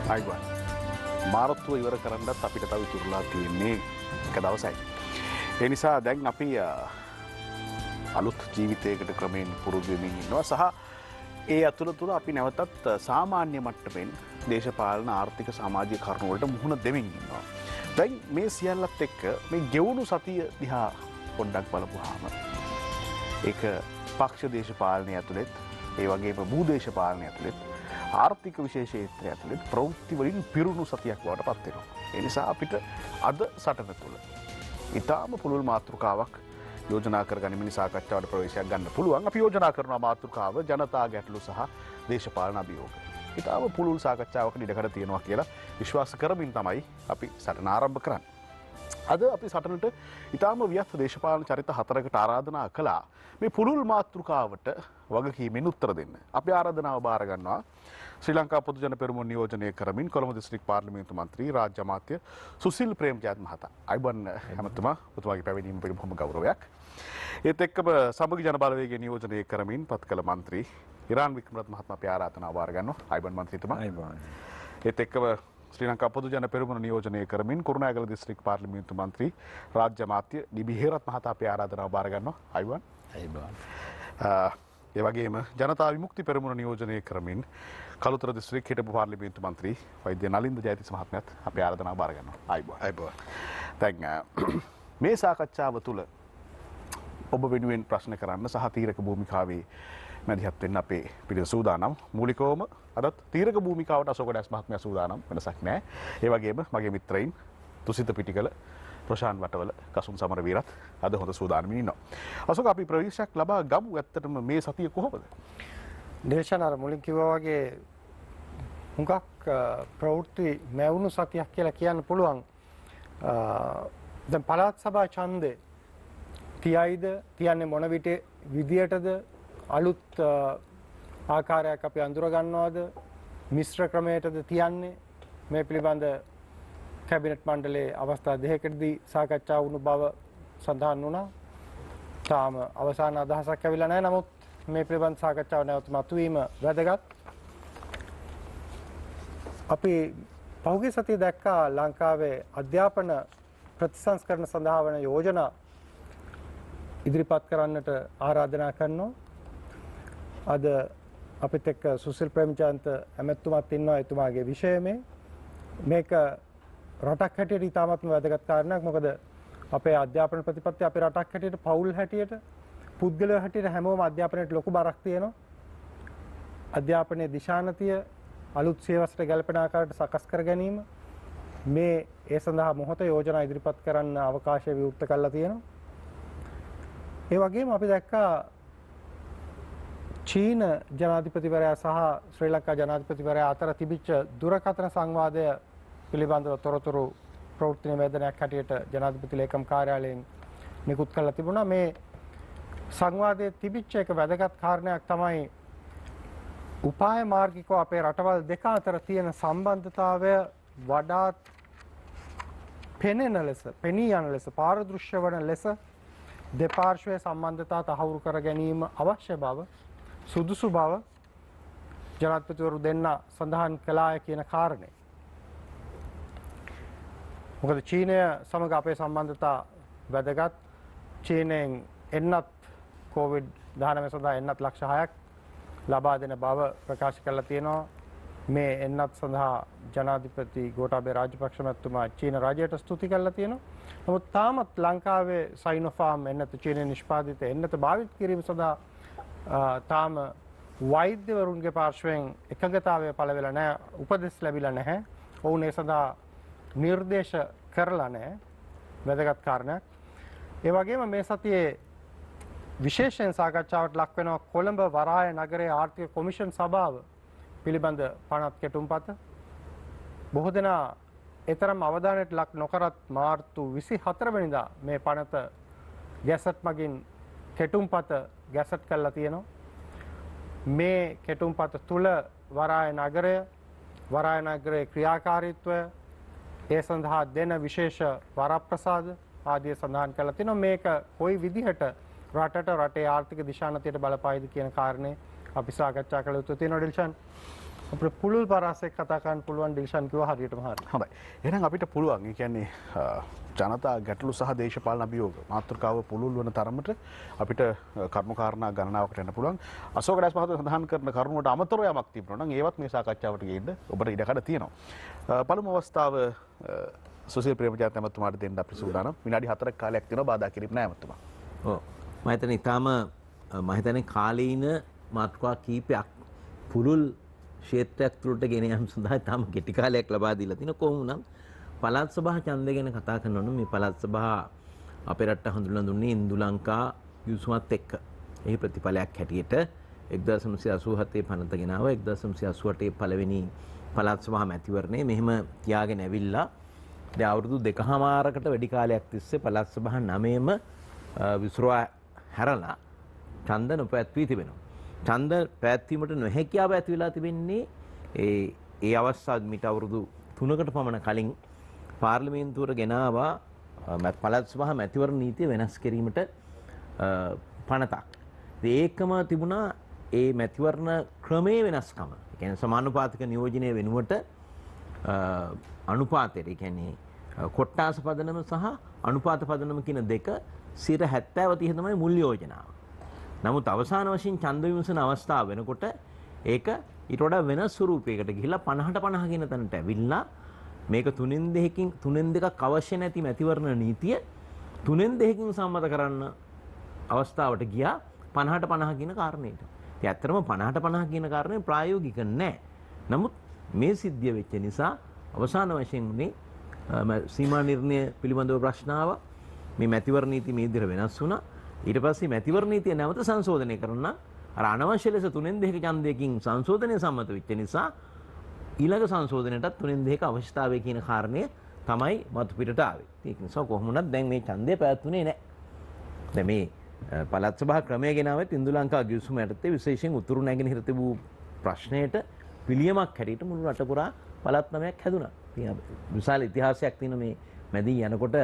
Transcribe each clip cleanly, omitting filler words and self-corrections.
අයිබෝන් මාරත්තුව ඉවර කරන්නත් අපිට තව ඉතුරුලා තියෙන්නේ එක දවසයි. ඒ නිසා දැන් අපි අලුත් ජීවිතයකට ක්‍රමයෙන් පුරුදු වෙමින් ඉන්නවා සහ ඒ අතුල තුල අපි නැවතත් සාමාන්‍ය මට්ටමින් දේශපාලන ආර්ථික සමාජීය කරුණු වලට මුහුණ දෙමින් ඉන්නවා. දැන් මේ සියල්ලත් එක්ක මේ ගෙවුණු සතිය දිහා පොඩ්ඩක් බලපුවාම ඒක පක්ෂ දේශපාලනය ඇතුළෙත් ඒ වගේම භූ දේශපාලනය ඇතුළෙත් ආර්ථික විශේෂ ක්ෂේත්‍රය ඇතුළෙත් ප්‍රවෘත්ති වලින් පිරුණු සතියක් බවට පත් වෙනවා. ඒ නිසා අපිට අද සටන තුල ඊටාම පුළුල් මාතෘකාවක් යෝජනා කරගනිමින් සාකච්ඡාවට ප්‍රවේශයක් ගන්න පුළුවන්. අපි යෝජනා කරන මාතෘකාව ජනතා ගැටලු සහ දේශපාලන අභියෝග. ඊටාම පුළුල් සාකච්ඡාවක ඉඩකඩ තියෙනවා කියලා විශ්වාස කරමින් තමයි අපි සටන ආරම්භ කරන්නේ. අද අපි සටනට ඊටාම වියත් දේශපාලන චරිත 4කට ආරාධනා කළා. මේ පුළුල් මාතෘකාවට වගකීමෙන් උත්තර දෙන්න. අපි ආරාධනාව බාර ගන්නවා ශ්‍රී ලංකා පොදු ජන පෙරමුණ නියෝජනය කරමින් කොළඹ දිස්ත්‍රික් පාර්ලිමේන්තු මන්ත්‍රී රාජ්‍ය අමාත්‍ය සුසිල් ප්‍රේමජයන්ත මහතා. අයිබන් හැමතුමා ඔබතුමාගේ පැමිණීම පිළිබඳව බොහොම ගෞරවයක්. ඒත් එක්කම සමගි ජන බලවේගය නියෝජනය කරමින් පත් කළ මන්ත්‍රී ඉරාන් වික්‍රමරත්න මහත්මයා අපි ආරාධනාව බාර ගන්නවා. අයිබන් මන්ත්‍රීතුමා. අයිබන්. ඒත් එක්කම ශ්‍රී ලංකා පොදු ජන පෙරමුණ නියෝජනය කරමින් කුරුණෑගල දිස්ත්‍රික් පාර්ලිමේන්තු මන්ත්‍රී රාජ්‍ය අමාත්‍ය ඩී.බී. හේරත් මහතා අපි ආරාධනාව බාර ගන්නවා. අයිබන්. අයිබන්. ඒ වගේම ජනතා විමුක්ති පෙරමුණ නියෝජනය කරමින් කළුතර දිස්ත්‍රික් හිටපු පාර්ලිමේන්තු මන්ත්‍රී වෛද්‍ය නලින්ද ජයතිස්ස මහත්මයාත් අපි ආරාධනාව බාර ගන්නවා. අයිබෝන්. අයිබෝන්. දැන් මේ සාකච්ඡාව තුළ ඔබ වෙනුවෙන් ප්‍රශ්න කරන්න සහ තීරක භූමිකාවේ මැදිහත් වෙන්න අපේ පිරිස සූදානම්. මූලිකවම අදත් තීරක භූමිකාවට අශෝක ඩැස් මහත්මයා සූදානම් වෙනසක් නැහැ. ඒ වගේම මගේ මිත්‍රයින් තුසිත පිටිකල ප්‍රශාන් වටවල කසුන් සමරවීරත් අද හොඳ සූදානමින් ඉන්නවා. අශෝක අපි ප්‍රවේශයක් ලබා ගමු. ඇත්තටම මේ සතිය කොහොමද? දේශන අර මුලින් කිව්වා වගේ හුඟක් ප්‍රවෘත්ති මැවුණු සතියක් කියලා කියන්න පුළුවන්. දැන් පළාත් සභා ඡන්දේ තියයිද තියන්නේ මොන විදියටද අලුත් ආකාරයක් අපි අඳුර ගන්නවද මිශ්‍ර ක්‍රමයටද තියන්නේ මේ පිළිබඳ කැබිනට් මණ්ඩලයේ අවස්ථා දෙකකදී සාකච්ඡා වුණු බව සඳහන් වුණා. තාම අවසාන අදහසක් ඇවිල්ලා නැහැ. නමුත් මේ පිළිබඳ සාකච්ඡාව නැවත මතුවීම වැදගත්. අපි පහුගිය සතියේ දැක්කා ලංකාවේ අධ්‍යාපන ප්‍රතිසංස්කරණ සඳහා වන යෝජනා ඉදිරිපත් කරන්නට ආරාධනා කරනවා. අද අපිත් එක්ක සුසිල් ප්‍රේමචන්ත ඇමැතුමාත් ඉන්නවා. එතුමාගේ විෂය මේක රටක් හැටියට ඉතාමත්ම වැදගත් කාරණයක්. මොකද අපේ අධ්‍යාපන ප්‍රතිපත්තිය අපේ රටක් හැටියට පෞල් හැටියට පුද්ගලයෝ හැටියට හැමෝම අධ්‍යාපනයට ලොකු බරක් තියෙනවා. අධ්‍යාපනයේ දිශානතිය අලුත් සියවසට ගැලපෙන ආකාරයට සකස් කර ගැනීම මේ ඒ සඳහා මොහොත යෝජනා ඉදිරිපත් කරන්න අවකාශය විවෘත කරලා තියෙනවා. ඒ වගේම අපි දැක්කා චීන ජනාධිපතිවරයා සහ ශ්‍රී ලංකා ජනාධිපතිවරයා අතර තිබිච්ච දුරකථන සංවාදය පිළිබඳව තොරතුරු ප්‍රවෘත්ති නිවේදනයක් හැටියට ජනාධිපති ලේකම් කාර්යාලයෙන් නිකුත් කරලා තිබුණා. මේ සංවාදයේ තිබිච්ච එක වැදගත් කාරණයක් තමයි උපාය මාර්ගිකව අපේ රටවල් දෙක අතර තියෙන සම්බන්ධතාවය වඩාත් පෙනෙන ලෙස, පෙනී යන ලෙස, පාරදෘශ්‍ය වන ලෙස දෙපාර්ශ්වයේ සම්බන්ධතා තහවුරු කර ගැනීම අවශ්‍ය බව, සුදුසු බව ජනාධිපතිවරු දෙන්න සඳහන් කළාය කියන කාරණේ. මොකද චීනය සමග අපේ සම්බන්ධතා වැදගත්. චීනයෙන් එන්නත් COVID-19 සඳහා එන්නත් ලක්ෂ 6ක් ලබා දෙන බව ප්‍රකාශ කරලා තියෙනවා. මේ එන්නත් සඳහා ජනාධිපති ගෝඨාභය රාජපක්ෂ මහත්මයා චීන රජයට ස්තුති කරලා තියෙනවා. නමුත් තාමත් ලංකාවේ සයිනෝෆාම් එන්නත චීනයේ නිෂ්පාදිත එන්නත භාවිත කිරීම සඳහා තාම වෛද්‍යවරුන්ගේ පාර්ශ්වයෙන් එකඟතාවය පළ වෙලා නැහැ. උපදෙස් ලැබිලා නැහැ. ඔවුන් ඒ සඳහා නිර්දේශ කරලා නැහැ. වැදගත් කාරණයක්. ඒ වගේම මේ සතියේ විශේෂයෙන් සාකච්ඡාවට ලක් වෙනවා කොළඹ වරාය නගරයේ ආර්ථික කොමිෂන් සභාව පිළිබඳ පනත් කෙටුම්පත. බොහෝ දෙනා එතරම් අවධානයට ලක් නොකරත් මාර්තු 24 වෙනිදා මේ පනත ගැසට් මගින් කෙටුම්පත ගැසට් කරලා තියෙනවා. මේ කෙටුම්පත තුල වරාය නගරයේ ක්‍රියාකාරීත්වය ඒ සඳහා දෙන විශේෂ වරප්‍රසාද ආදී සඳහන් කරලා තිනවා. මේක කොයි විදිහට රටේ ආර්ථික දිශානතියට බලපායිද කියන කාරණේ අපි සාකච්ඡා කළ යුතු තියෙනවා. ඩිල්ෂන් අපිට පුළුල් පරාසයක් කතා කරන්න පුළුවන් ඩිල්ෂන් කිව්වා හරියටම හරි. හොඳයි. එහෙනම් අපිට පුළුවන් ඒ කියන්නේ ජනතා ගැටලු සහ දේශපාලන අභියෝග මාතෘකාව පුළුල් වන තරමට අපිට කරුණු කාරණා ගණනාවකට යන්න පුළුවන්. අශෝක ඩැස් මහතා සඳහන් කරන කරුණුවට අමතරව යමක් තිබුණා නම් ඒවත් මේ සාකච්ඡාවට ගේන්න ඔබට ඉඩකඩ තියෙනවා. පළමු අවස්ථාව සුසිල් ප්‍රේමජාත ඇමතුමාට දෙන්න අපි සූදානම්. විනාඩි 4ක් කාලයක් තියෙනවා බාධා කිරීම නෑ ඇමතුමා. ඔව්. මම හිතන්නේ ඊටාම මම හිතන්නේ කාලීන මාතෘකා කීපයක් පුළුල් ක්ෂේත්‍රයක් තුළට ගෙන යාම සඳහා තාම කෙටි කාලයක් ලබා දීලා තිනවා. කොහොම වුණත් පළාත් සභා ඡන්දය ගැන කතා කරනකොට මේ පළාත් සභා අපේ රට හඳුන්වලා දුන්නේ ඉන්දු ලංකා යුසුමත් එක්ක. එහි ප්‍රතිඵලයක් හැටියට 1987 පනත ගෙනාව 1988 පළවෙනි පළාත් සභා මැතිවරණය මෙහෙම තියාගෙන ඇවිල්ලා දැන් අවුරුදු 2කමාරකට වැඩි කාලයක් තිස්සේ පළාත් සභා 9ම විසුරුවා හැරලා ඡන්ද නොපැවැත්වී තිබෙනවා. ඡන්ද පැවැත්වීමට නොහැකියාව ඇති වෙලා තිබෙන්නේ ඒ අවස්ථාවේ මිට අවුරුදු 3කට පමණ කලින් පාර්ලිමේන්තුවට ගෙනාවා පළාත් සභා මැතිවරණ නීතිය වෙනස් කිරීමට පනතක්. ඒකම තිබුණා ඒ මැතිවරණ ක්‍රමයේ වෙනස්කම. ඒ කියන්නේ සමානුපාතික නියෝජනය වෙනුවට අනුපාතයට, ඒ කියන්නේ කොට්ටාස පදනම සහ අනුපාත පදනම කියන දෙක 70% තමයි මුල් යෝජනාව. නමුත් අවසාන වශයෙන් ඡන්ද විමසන අවස්ථාව වෙනකොට ඒක ඊට වඩා වෙනස් ස්වරූපයකට ගිහිල්ලා 50ට 50 කියන තැනට ඇවිල්ලා මේක 3න් 2ක් අවශ්‍ය නැති මැතිවරණ නීතිය 3න් 2කින් සම්මත කරන්න අවස්ථාවට ගියා 50ට 50 කියන කාරණේට. ඉතින් ඇත්තටම 50ට 50 කියන කාරණේ ප්‍රායෝගික නැහැ. නමුත් මේ සිද්ධිය වෙච්ච නිසා අවසාන වශයෙන් උනේ සීමා නිර්ණය පිළිබඳව ප්‍රශ්න ආවා. මේ මැතිවරණ නීති මේ විදිහට වෙනස් වුණා. ඊට පස්සේ මැතිවරණ නීතිය නැවත සංශෝධනය කරන අර අනවශ්‍ය ලෙස 3න් 2 ඡන්දයකින් සංශෝධනය සම්මත වෙච්ච නිසා ඊළඟ සංශෝධනයටත් 3න් 2 අවශ්‍යතාවය කියන කාරණය තමයි මතු පිටට ආවේ. ඒක නිසා කොහොම වුණත් දැන් මේ ඡන්දය පැවැත්ුනේ නැහැ. දැන් මේ පළාත් සභා ක්‍රමය ගෙනාවෙත් ඉන්දු ලංකා ගිවිසුම යටතේ විශේෂයෙන් උතුරු නැගෙනහිර තිබූ ප්‍රශ්නයට පිළියමක් හැටියට මුළු රට පුරා පළාත් 9ක් හැදුනා. ඉතින් විශාල ඉතිහාසයක් තියෙන මේ මැදින් යනකොට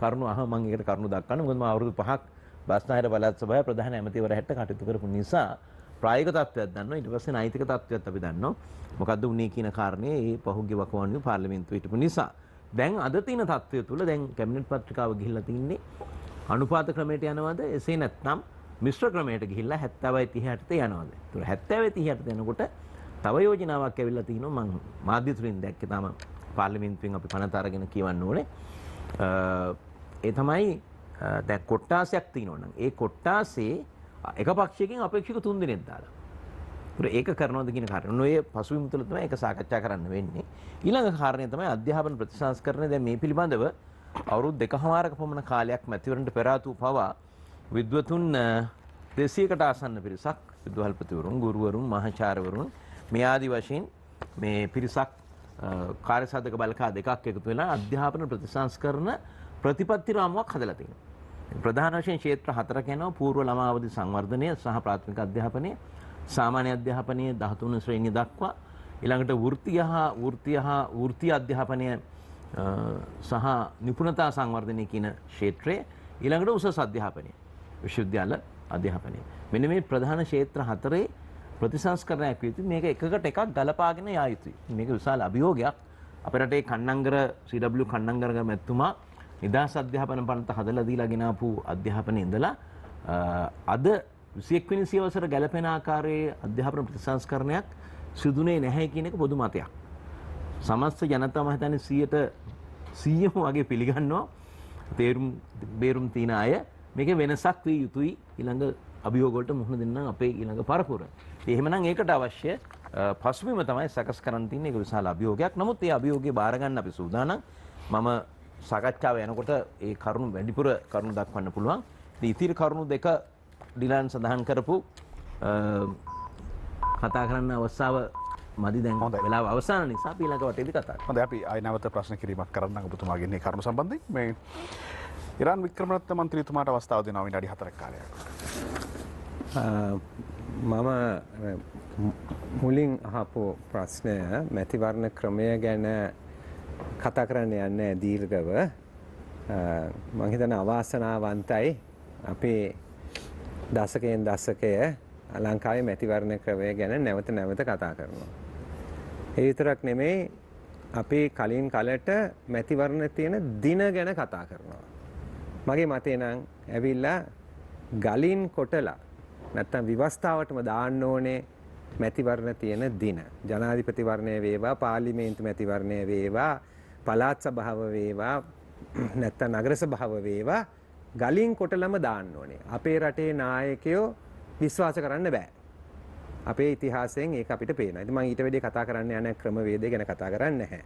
කරුණු මම ඒකට කරුණු දක්වන්න. මොකද මම අවුරුදු 5ක් බස්නාහිර පළාත් සභාවේ ප්‍රධාන ඇමතිවරයා හැටියට කටයුතු කරපු නිසා ප්‍රායෝගික තත්ත්වයක් දන්නවා. ඊට පස්සේ නෛතික තත්ත්වයක් අපි දන්නවා. මොකද්ද උනේ කියන කාරණේ ඒ පහුගිය වකවානුවේ පාර්ලිමේන්තුවේ හිටපු නිසා. දැන් අද තියෙන තත්ත්වය තුළ දැන් කැබිනට් පත්‍රිකාව ගිහිල්ලා තින්නේ අනුපාත ක්‍රමයට යනවද එසේ නැත්නම් මිශ්‍ර ක්‍රමයට ගිහිල්ලා 70 30 යටතේ යනවද? ඒතර 70 30 යටතේ යනකොට තව යෝජනාවක් ඇවිල්ලා තිනවා මම මාධ්‍ය තුලින් දැක්කේ තාම පාර්ලිමේන්තුවෙන් අපි පනත අරගෙන කියවන්න ඕනේ. ඒ තමයි දැන් කොට්ටාසයක් තියෙනවා නම් ඒ කොට්ටාසේ එක පක්ෂයකින් අපේක්ෂක 3 දෙනෙක් දාලා. ඒක කරනවද කියන කාරණා. ඔය පසුබිම තුළ තමයි ඒක සාකච්ඡා කරන්න වෙන්නේ. ඊළඟ කාරණය තමයි අධ්‍යාපන ප්‍රතිසංස්කරණය. දැන් මේ පිළිබඳව අවුරුදු 2කමාරක පමණ කාලයක් මැතිවරණට පෙර ආතු පවා විද්වතුන් 200කට ආසන්න පිරිසක් විදුහල්පතිවරුන්, ගුරුවරුන්, මහාචාර්යවරුන් මේ ආදි වශයෙන් මේ පිරිසක් කාර්යසාධක බලකා දෙකක් එකතු වෙලා අධ්‍යාපන ප්‍රතිසංස්කරණ ප්‍රතිපත්ති රාමුවක් හදලා තියෙනවා. ප්‍රධාන වශයෙන් ක්ෂේත්‍ර 4ක යනවා. పూర్ව ළමා අවදි සංවර්ධනය සහ ප්‍රාථමික අධ්‍යාපනය, සාමාන්‍ය අධ්‍යාපනයේ 13 ශ්‍රේණිය දක්වා, ඊළඟට වෘත්තීය අධ්‍යාපනය සහ නිපුණතා සංවර්ධනය කියන ක්ෂේත්‍රය, ඊළඟට උසස් අධ්‍යාපනය, විශ්වවිද්‍යාල අධ්‍යාපනය. මෙන්න මේ ප්‍රධාන ක්ෂේත්‍ර 4 ප්‍රතිසංස්කරණයක් විදිහට මේක එකකට එකක් ගලපාගෙන යා යුතුයි. මේක විශාල අභියෝගයක්. අපේ රටේ කන්නංගර CW කන්නංගර මැතිතුමා නිදහස් අධ්‍යාපන පනත හදලා දීලා ගෙනාපු අධ්‍යාපනයේ ඉඳලා අද 21 වෙනි සියවසට ගැලපෙන ආකාරයේ අධ්‍යාපන ප්‍රතිසංස්කරණයක් සිදුුනේ නැහැ කියන එක පොදු මතයක්. සමස්ත ජනතාව මම හිතන්නේ 100% වගේ පිළිගන්නවා. බේරුම් තියන අය මේකේ වෙනසක් විය යුතුයි ඊළඟ අභියෝග වලට මුහුණ දෙන්න අපේ ඊළඟ පරපුර. එහෙමනම් ඒකට අවශ්‍ය පසුබිම තමයි සකස් කරන්න තියෙන්නේ. ඒක විශාල අභියෝගයක්. නමුත් ඒ අභියෝගේ බාර ගන්න අපි සූදානම්. මම සාකච්ඡාව යනකොට ඒ කරුණු වැඩිපුර කරුණු දක්වන්න පුළුවන්. ඉතිරි කරුණු දෙක ඩිලාන් සඳහන් කරපු කතා කරන්න අවස්ථාව මදි දැන් වෙලාව අවසන් නිසා අපි ඊළඟ වටේදී කතා කරමු. හොඳයි අපි ආයෙ නැවත ප්‍රශ්න කිරීමක් කරන්න ඔබතුමාගෙන් මේ කරුණු සම්බන්ධයෙන්. මේ ඉරාන් වික්‍රමරත්න මන්ත්‍රීතුමාට අවස්ථාව දෙනවා විනාඩි 4ක් කාලයක්. මම මුලින් අහපු ප්‍රශ්නය මැතිවරණ ක්‍රමය ගැන කතා කරන්න යන්නේ දීර්ඝව. මම හිතන්නේ අවාසනාවන්තයි අපේ දශකයෙන් දශකය ලංකාවේ මැතිවරණ ක්‍රමය ගැන නැවත නැවත කතා කරනවා. ඒ විතරක් නෙමෙයි අපි කලින් කලට මැතිවරණ තියෙන දින ගැන කතා කරනවා. මගේ මතේ නම් ඇවිල්ලා ගලින් කොටලා නැත්තම් විවස්ථාවටම දාන්න ඕනේ මැතිවරණ තියෙන දින. ජනාධිපති වර්ණය වේවා, පාර්ලිමේන්තු මැතිවරණය වේවා, පළාත් සභාව වේවා, නැත්තම් නගර සභාව වේවා ගලින් කොටලම දාන්න ඕනේ. අපේ රටේ නායකයෝ විශ්වාස කරන්න බෑ. අපේ ඉතිහාසයෙන් ඒක අපිට පේනවා. ඉතින් මම ඊට වැඩි කතා කරන්න යන ක්‍රමවේදය ගැන කතා කරන්නේ නැහැ.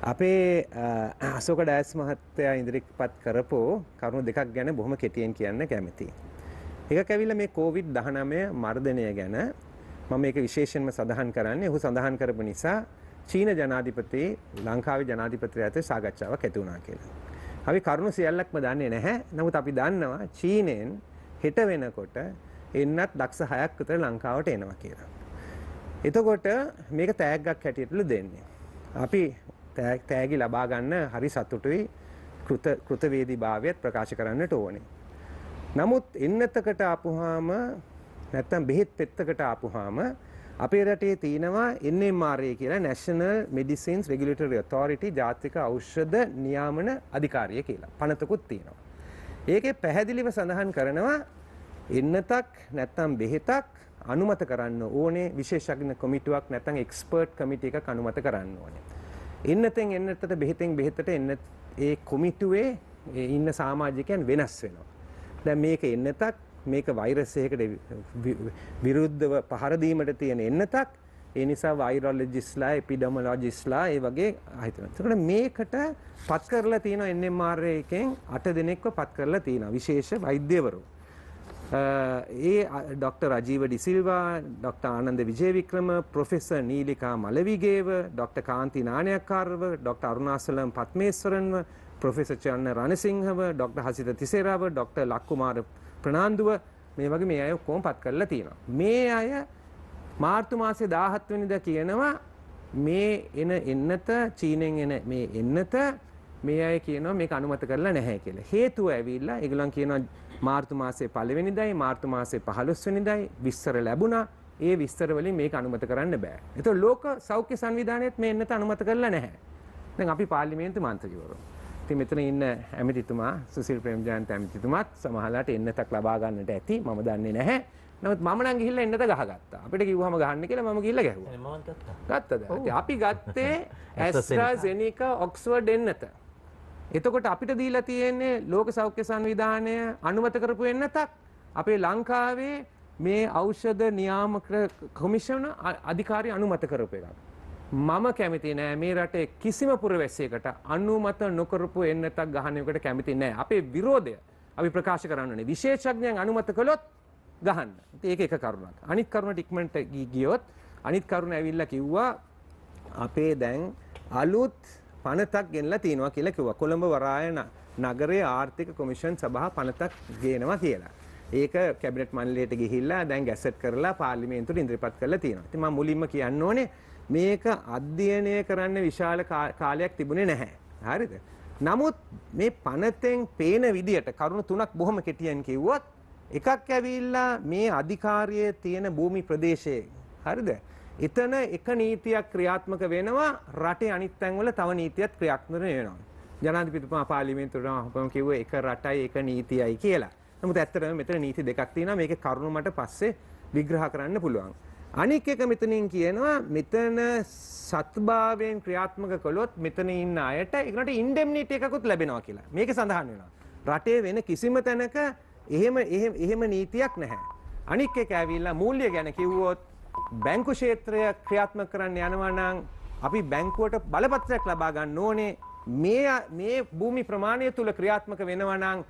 අපේ අශෝක ඩයස් මහත්තයා ඉදිරිපත් කරපු කරුණු දෙකක් ගැන බොහොම කෙටියෙන් කියන්න කැමතියි. එකක් ඇවිල්ලා මේ COVID-19 මර්ධනය ගැන මම මේක විශේෂයෙන්ම සඳහන් කරන්නේ. ඔහු සඳහන් කරපු නිසා චීන ජනාධිපති ලංකාවේ ජනාධිපතිවරයා අතර සාකච්ඡාවක් ඇති වුණා කියලා. අපි කරුණු සියල්ලක්ම දන්නේ නැහැ. නමුත් අපි දන්නවා චීනෙන් හෙට වෙනකොට එන්නත් දක්ෂ 6ක් විතර ලංකාවට එනවා කියලා. එතකොට මේක තෑග්ගක් හැටියටලු දෙන්නේ. අපි තෑගි ලබා ගන්න හරි සතුටුයි. කෘතවේදී භාවයත් ප්‍රකාශ කරන්නට ඕනේ. නමුත් එන්නතකට ආපුවාම නැත්තම් බෙහෙත් පෙත්තකට ආපුවාම අපේ රටේ තියෙනවා NMRA කියලා National Medicines Regulatory Authority ජාතික ඖෂධ නියාමන අධිකාරිය කියලා. පනතකුත් තියෙනවා. ඒකේ පැහැදිලිව සඳහන් කරනවා එන්නතක් නැත්තම් බෙහෙතක් අනුමත කරන්න ඕනේ විශේෂඥ කොමිටුවක් නැත්තම් එක්ස්පර්ට් කමිටි එකක් අනුමත කරන්න ඕනේ. එන්නතෙන් එන්නතට බෙහෙතෙන් බෙහෙතට එන්න ඒ කොමිටුවේ ඉන්න සමාජිකයන් වෙනස් වෙනවා. දැන් මේක එන්නතක් මේක වෛරස් එකකට විරුද්ධව පහර දීමට තියෙන එන්නතක්. ඒ නිසා වෛරොලොජිස්ලා එපිඩෙමොලොජිස්ලා ඒ වගේ හිතනවා. ඒකට මේකට පත් කරලා තියෙනවා NMRA එකෙන් 8 දෙනෙක්ව පත් කරලා තියෙනවා විශේෂ වෛද්‍යවරු. Doctor Rajiv De Silva, doctor Anand Wijayawickrama, professor Nilika મલવિગේව, ડોક્ટર කාන්ති නානයක්කාරව, ડોક્ટર අරුණාසලම් පත්මේශ්වරන්ව, પ્રોફેસર චන්න රණසිංහව, ડોક્ટર හසිත තිසේරාව, ડોક્ટર ලක්කුමාර ප්‍රනාන්දුව මේ වගේ මේ අය ඔක්කොම පත් කරලා තියෙනවා. මේ අය මාර්තු මාසේ 17 වෙනිදා කියනවා මේ එන්නත චීනෙන් එන මේ එන්නත මේ අය කියනවා මේක අනුමත කරලා නැහැ කියලා. හේතුව ඇවිල්ලා ඒගොල්ලන් කියනවා මාර්තු මාසේ 1 වෙනිදායි මාර්තු මාසේ 15 වෙනිදායි විස්තර ලැබුණා. ඒ විස්තර වලින් මේක අනුමත කරන්න බෑ. ඒතකොට ලෝක සෞඛ්‍ය සංවිධානයේත් මේ එන්නත අනුමත කරලා නැහැ. දැන් අපි පාර්ලිමේන්තු මන්ත්‍රීවරු. ඉතින් මෙතන ඉන්න ඇමතිතුමා සුසිල් ප්‍රේමජයන්ත ඇමතිතුමාත් සමහරලාට එන්නතක් ලබා ගන්නට ඇති. මම දන්නේ නැහැ. නමුත් මම නම් ගිහිල්ලා එන්නත ගහගත්තා. අපිට කිව්වම ගහන්න කියලා මම ගිහිල්ලා ගැහුවා. මම ගත්තද? අපි ගත්තේ ඇස්ට්‍රාසෙනිකා ඔක්ස්ෆර්ඩ් එන්නත. එතකොට අපිට දීලා තියෙන්නේ ලෝක සෞඛ්‍ය සංවිධානය අනුමත කරපු එන්නතක්. අපේ ලංකාවේ මේ ඖෂධ නියාමක කොමිෂන අධිකාරිය අනුමත කරපු එකක්. මම කැමති නෑ මේ රටේ කිසිම පුරවැසියෙකුට අනුමත නොකරපු එන්නතක් ගහන එකට කැමති නෑ. අපේ විරෝධය අපි ප්‍රකාශ කරන්න ඕනේ. විශේෂඥයන් අනුමත කළොත් ගහන්න. ඒක එක කරුණක්. අනිත් කරුණට ඉක්මනට ගියොත් අනිත් කරුණ ඇවිල්ලා කිව්වා අපේ දැන් අලුත් පනතක් ගෙනලා තියෙනවා කියලා කිව්වා. කොළඹ වරාය නගරයේ ආර්ථික කොමිෂන් සභාව පනතක් ගේනවා කියලා. ඒක කැබිනට් මණ්ඩලයට ගිහිල්ලා දැන් ගැසට් කරලා පාර්ලිමේන්තුවට ඉදිරිපත් කරලා තියෙනවා. ඉතින් මම මුලින්ම කියන්න ඕනේ මේක අධ්‍යයනය කරන්න විශාල කාලයක් තිබුණේ නැහැ. හරිද? නමුත් මේ පනතෙන් පේන විදියට කරුණු තුනක් බොහොම කෙටියෙන් කිව්වොත් එකක් ඇවිල්ලා මේ අධිකාරියේ තියෙන භූමි ප්‍රදේශයේ හරිද? එතන එක නීතියක් ක්‍රියාත්මක වෙනවා රටේ අනිත් තැන්වල තව නීතියක් ක්‍රියාත්මක වෙනවා. ජනාධිපතිතුමා පාර්ලිමේන්තුවට අපම කිව්වේ එක රටයි එක නීතියයි කියලා. නමුත් ඇත්තටම මෙතන නීති දෙකක් තියෙනවා. මේකේ කරුණු මට පස්සේ විග්‍රහ කරන්න පුළුවන්. අනික් එක මෙතනින් කියනවා මෙතන සත්භාවයෙන් ක්‍රියාත්මක කළොත් මෙතන ඉන්න අයට ඒකට ඉන්ඩෙම්නිටි එකකුත් ලැබෙනවා කියලා. මේක සඳහන් වෙනවා. රටේ වෙන කිසිම තැනක එහෙම නීතියක් නැහැ. අනික් එක ඇවිල්ලා මූල්‍ය ගැන කිව්වොත් බැංකු ක්ෂේත්‍රය ක්‍රියාත්මක කරන්න යනවා නම් අපි බැංකුවට බලපත්‍රයක් ලබා ගන්න ඕනේ. මේ භූමි ප්‍රමාණය තුල ක්‍රියාත්මක වෙනවා නම්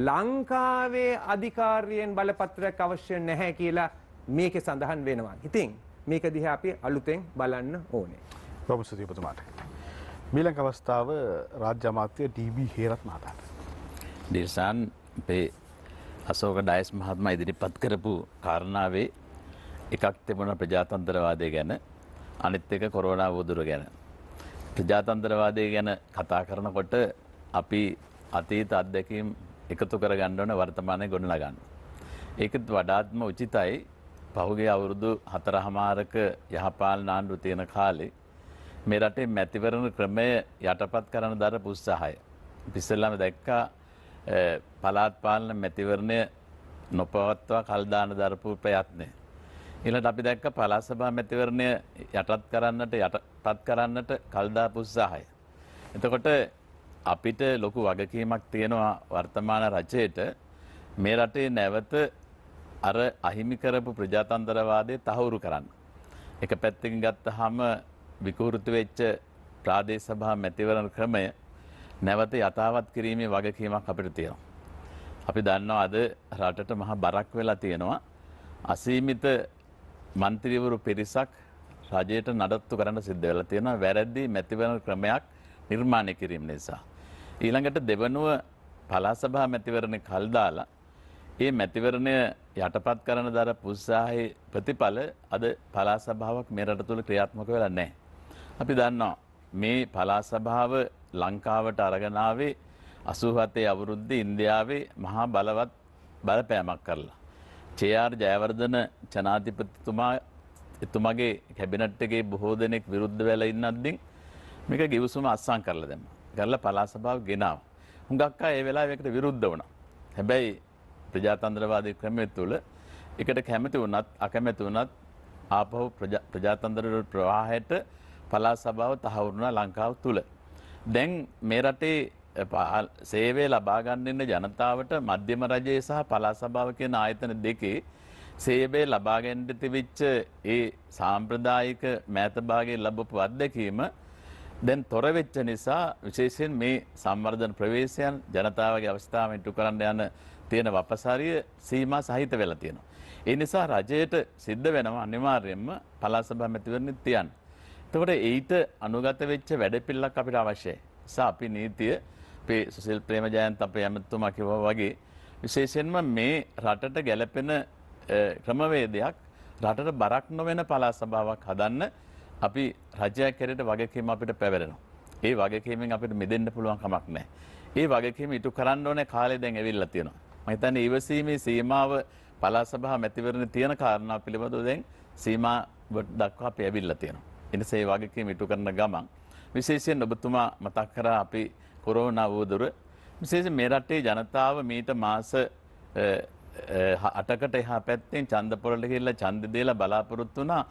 ලංකාවේ අධිකාරියෙන් බලපත්‍රයක් අවශ්‍ය නැහැ කියලා මේකේ සඳහන් වෙනවා. ඉතින් මේක දිහා අපි අලුතෙන් බලන්න ඕනේ. බොහොම ස්තුතියි ඔබතුමාට. මීළඟ අවස්ථාව රාජ්‍ය අමාත්‍ය ඩී.බී. හේරත් මහතාට. දිර්සාන් අපේ අශෝක ඩයස් මහත්මයා ඉදිරිපත් කරපු කාරණාවේ එකක් තිබුණා ප්‍රජාතන්ත්‍රවාදය ගැන, අනිත් එක කොරෝනා වදුර ගැන. ප්‍රජාතන්ත්‍රවාදය ගැන කතා කරනකොට අපි අතීත අත්දැකීම් එකතු කරගන්න ඕන වර්තමානයේ ගොඩනගන්න. ඒකත් වඩාත්ම උචිතයි පහුගිය අවුරුදු 4මාරක යහපාලන ආණ්ඩුව තියෙන කාලේ මේ රටේ මැතිවරණ ක්‍රමය යටපත් කරන දරපු උත්සාහය. ඉස්සෙල්ලාම දැක්කා පළාත් පාලන මැතිවරණය නොපවත්වා කල් දාන දරපු ප්‍රයත්නය. ඊළඟට අපි දැක්ක පළාත් සභා මැතිවරණය යටපත් කරන්නට කල් දාපු උත්සාහය. එතකොට අපිට ලොකු වගකීමක් තියෙනවා වර්තමාන රජයට මේ රටේ නැවත අර අහිමි කරපු ප්‍රජාතන්ත්‍රවාදය තහවුරු කරන්න. එක පැත්තකින් ගත්තාම විකෘති වෙච්ච ප්‍රාදේශ සභා මැතිවරණ ක්‍රමය නැවත යථාවත් කිරීමේ වගකීමක් අපිට තියෙනවා. අපි දන්නවා අද රටට මහා බරක් වෙලා තියෙනවා. අසීමිත മന്ത്രിවරු පිරිසක් රජයට නඩත්තු කරන්න සිද්ධ වෙලා තියෙනවා වැරදි මැතිවරණ ක්‍රමයක් නිර්මාණය කිරීම නිසා. ඊළඟට දෙවනුව පළාත් සභා මැතිවරණේ කල් දාලා ඒ මැතිවරණය යටපත් කරන දර උත්සාහයේ ප්‍රතිඵල අද පළාත් සභාවක් මේ රට තුළ ක්‍රියාත්මක වෙලා නැහැ. අපි දන්නවා මේ පළාත් සභාව ලංකාවට අරගෙන ආවේ 87 අවුරුද්දේ ඉන්දියාවේ මහා බලවත් බලපෑමක් කරලා. චේ.ආර්. ජයවර්ධන ජනාධිපතිතුමා එතුමාගේ කැබිනට් එකේ බොහෝ දෙනෙක් විරුද්ධ වෙලා ඉන්නද්දී මේක ගිවිසුම අත්සන් කරලා දැම්මා. කරලා පළාත් සභාව ගෙනාවා. හුඟක් අය ඒ වෙලාවේ ඒකට විරුද්ධ වුණා. හැබැයි ප්‍රජාතන්ත්‍රවාදී ක්‍රමය තුළ එකට කැමති වුණත් අකමැති වුණත් ආපහු ප්‍රජාතන්ත්‍ර ප්‍රවාහයට පළාත් සභාව තහවුරු වුණා ලංකාව තුළ. දැන් මේ රටේ සේවය ලබා ගන්න ඉන්න ජනතාවට මධ්‍යම රජයේ සහ පළාත් සභාව කියන ආයතන දෙකේ සේවය ලබා ගන්නට තිබිච්ච ඒ සාම්ප්‍රදායික මෑත භාගයේ ලැබපු අත්දැකීම දැන් තොර වෙච්ච නිසා විශේෂයෙන් මේ සංවර්ධන ප්‍රවේශයන් ජනතාවගේ අවස්ථාවෙන් ඉටු කරන්න යන තියෙන වපසාරිය සීමා සහිත වෙලා තියෙනවා. ඒ නිසා රජයට සිද්ධ වෙනවා අනිවාර්යයෙන්ම පළාත් සභා මැතිවරණෙත් තියන්න. එතකොට ඊට අනුගත වෙච්ච වැඩපිළිවෙලක් අපිට අවශ්‍යයි. නිසා අපි නීතිය අපේ සුසිල් ප්‍රේමජයන්ත අපේ ඇමතුමා කිව්වා වගේ විශේෂයෙන්ම මේ රටට ගැළපෙන ක්‍රමවේදයක් රටට බරක් නොවන පළාත් සභාවක් හදන්න අපි රජයක් හැරෙට වගකීම අපිට පැවරෙනවා. ඒ වගකීමෙන් අපිට මිදෙන්න පුළුවන් කමක් නැහැ. ඒ වගකීම ඉටු කරන්න ඕනේ කාලේ දැන් ඇවිල්ලා තියෙනවා. මම හිතන්නේ ඊවසීමේ සීමාව පළාත් සභා මැතිවරණේ තියෙන කාරණා පිළිබඳව දැන් සීමා දක්වා අපි ඇවිල්ලා තියෙනවා. එනිසා ඒ වගකීම ඉටු කරන ගමන් විශේෂයෙන් ඔබතුමා මතක් කරා අපි කොරෝනා වූදුර විශේෂයෙන් මේ රටේ ජනතාව මීට මාස 8කට එහා පැත්තෙන් ඡන්ද පොළට ගිහිල්ලා ඡන්ද දීලා බලාපොරොත්තු වුණා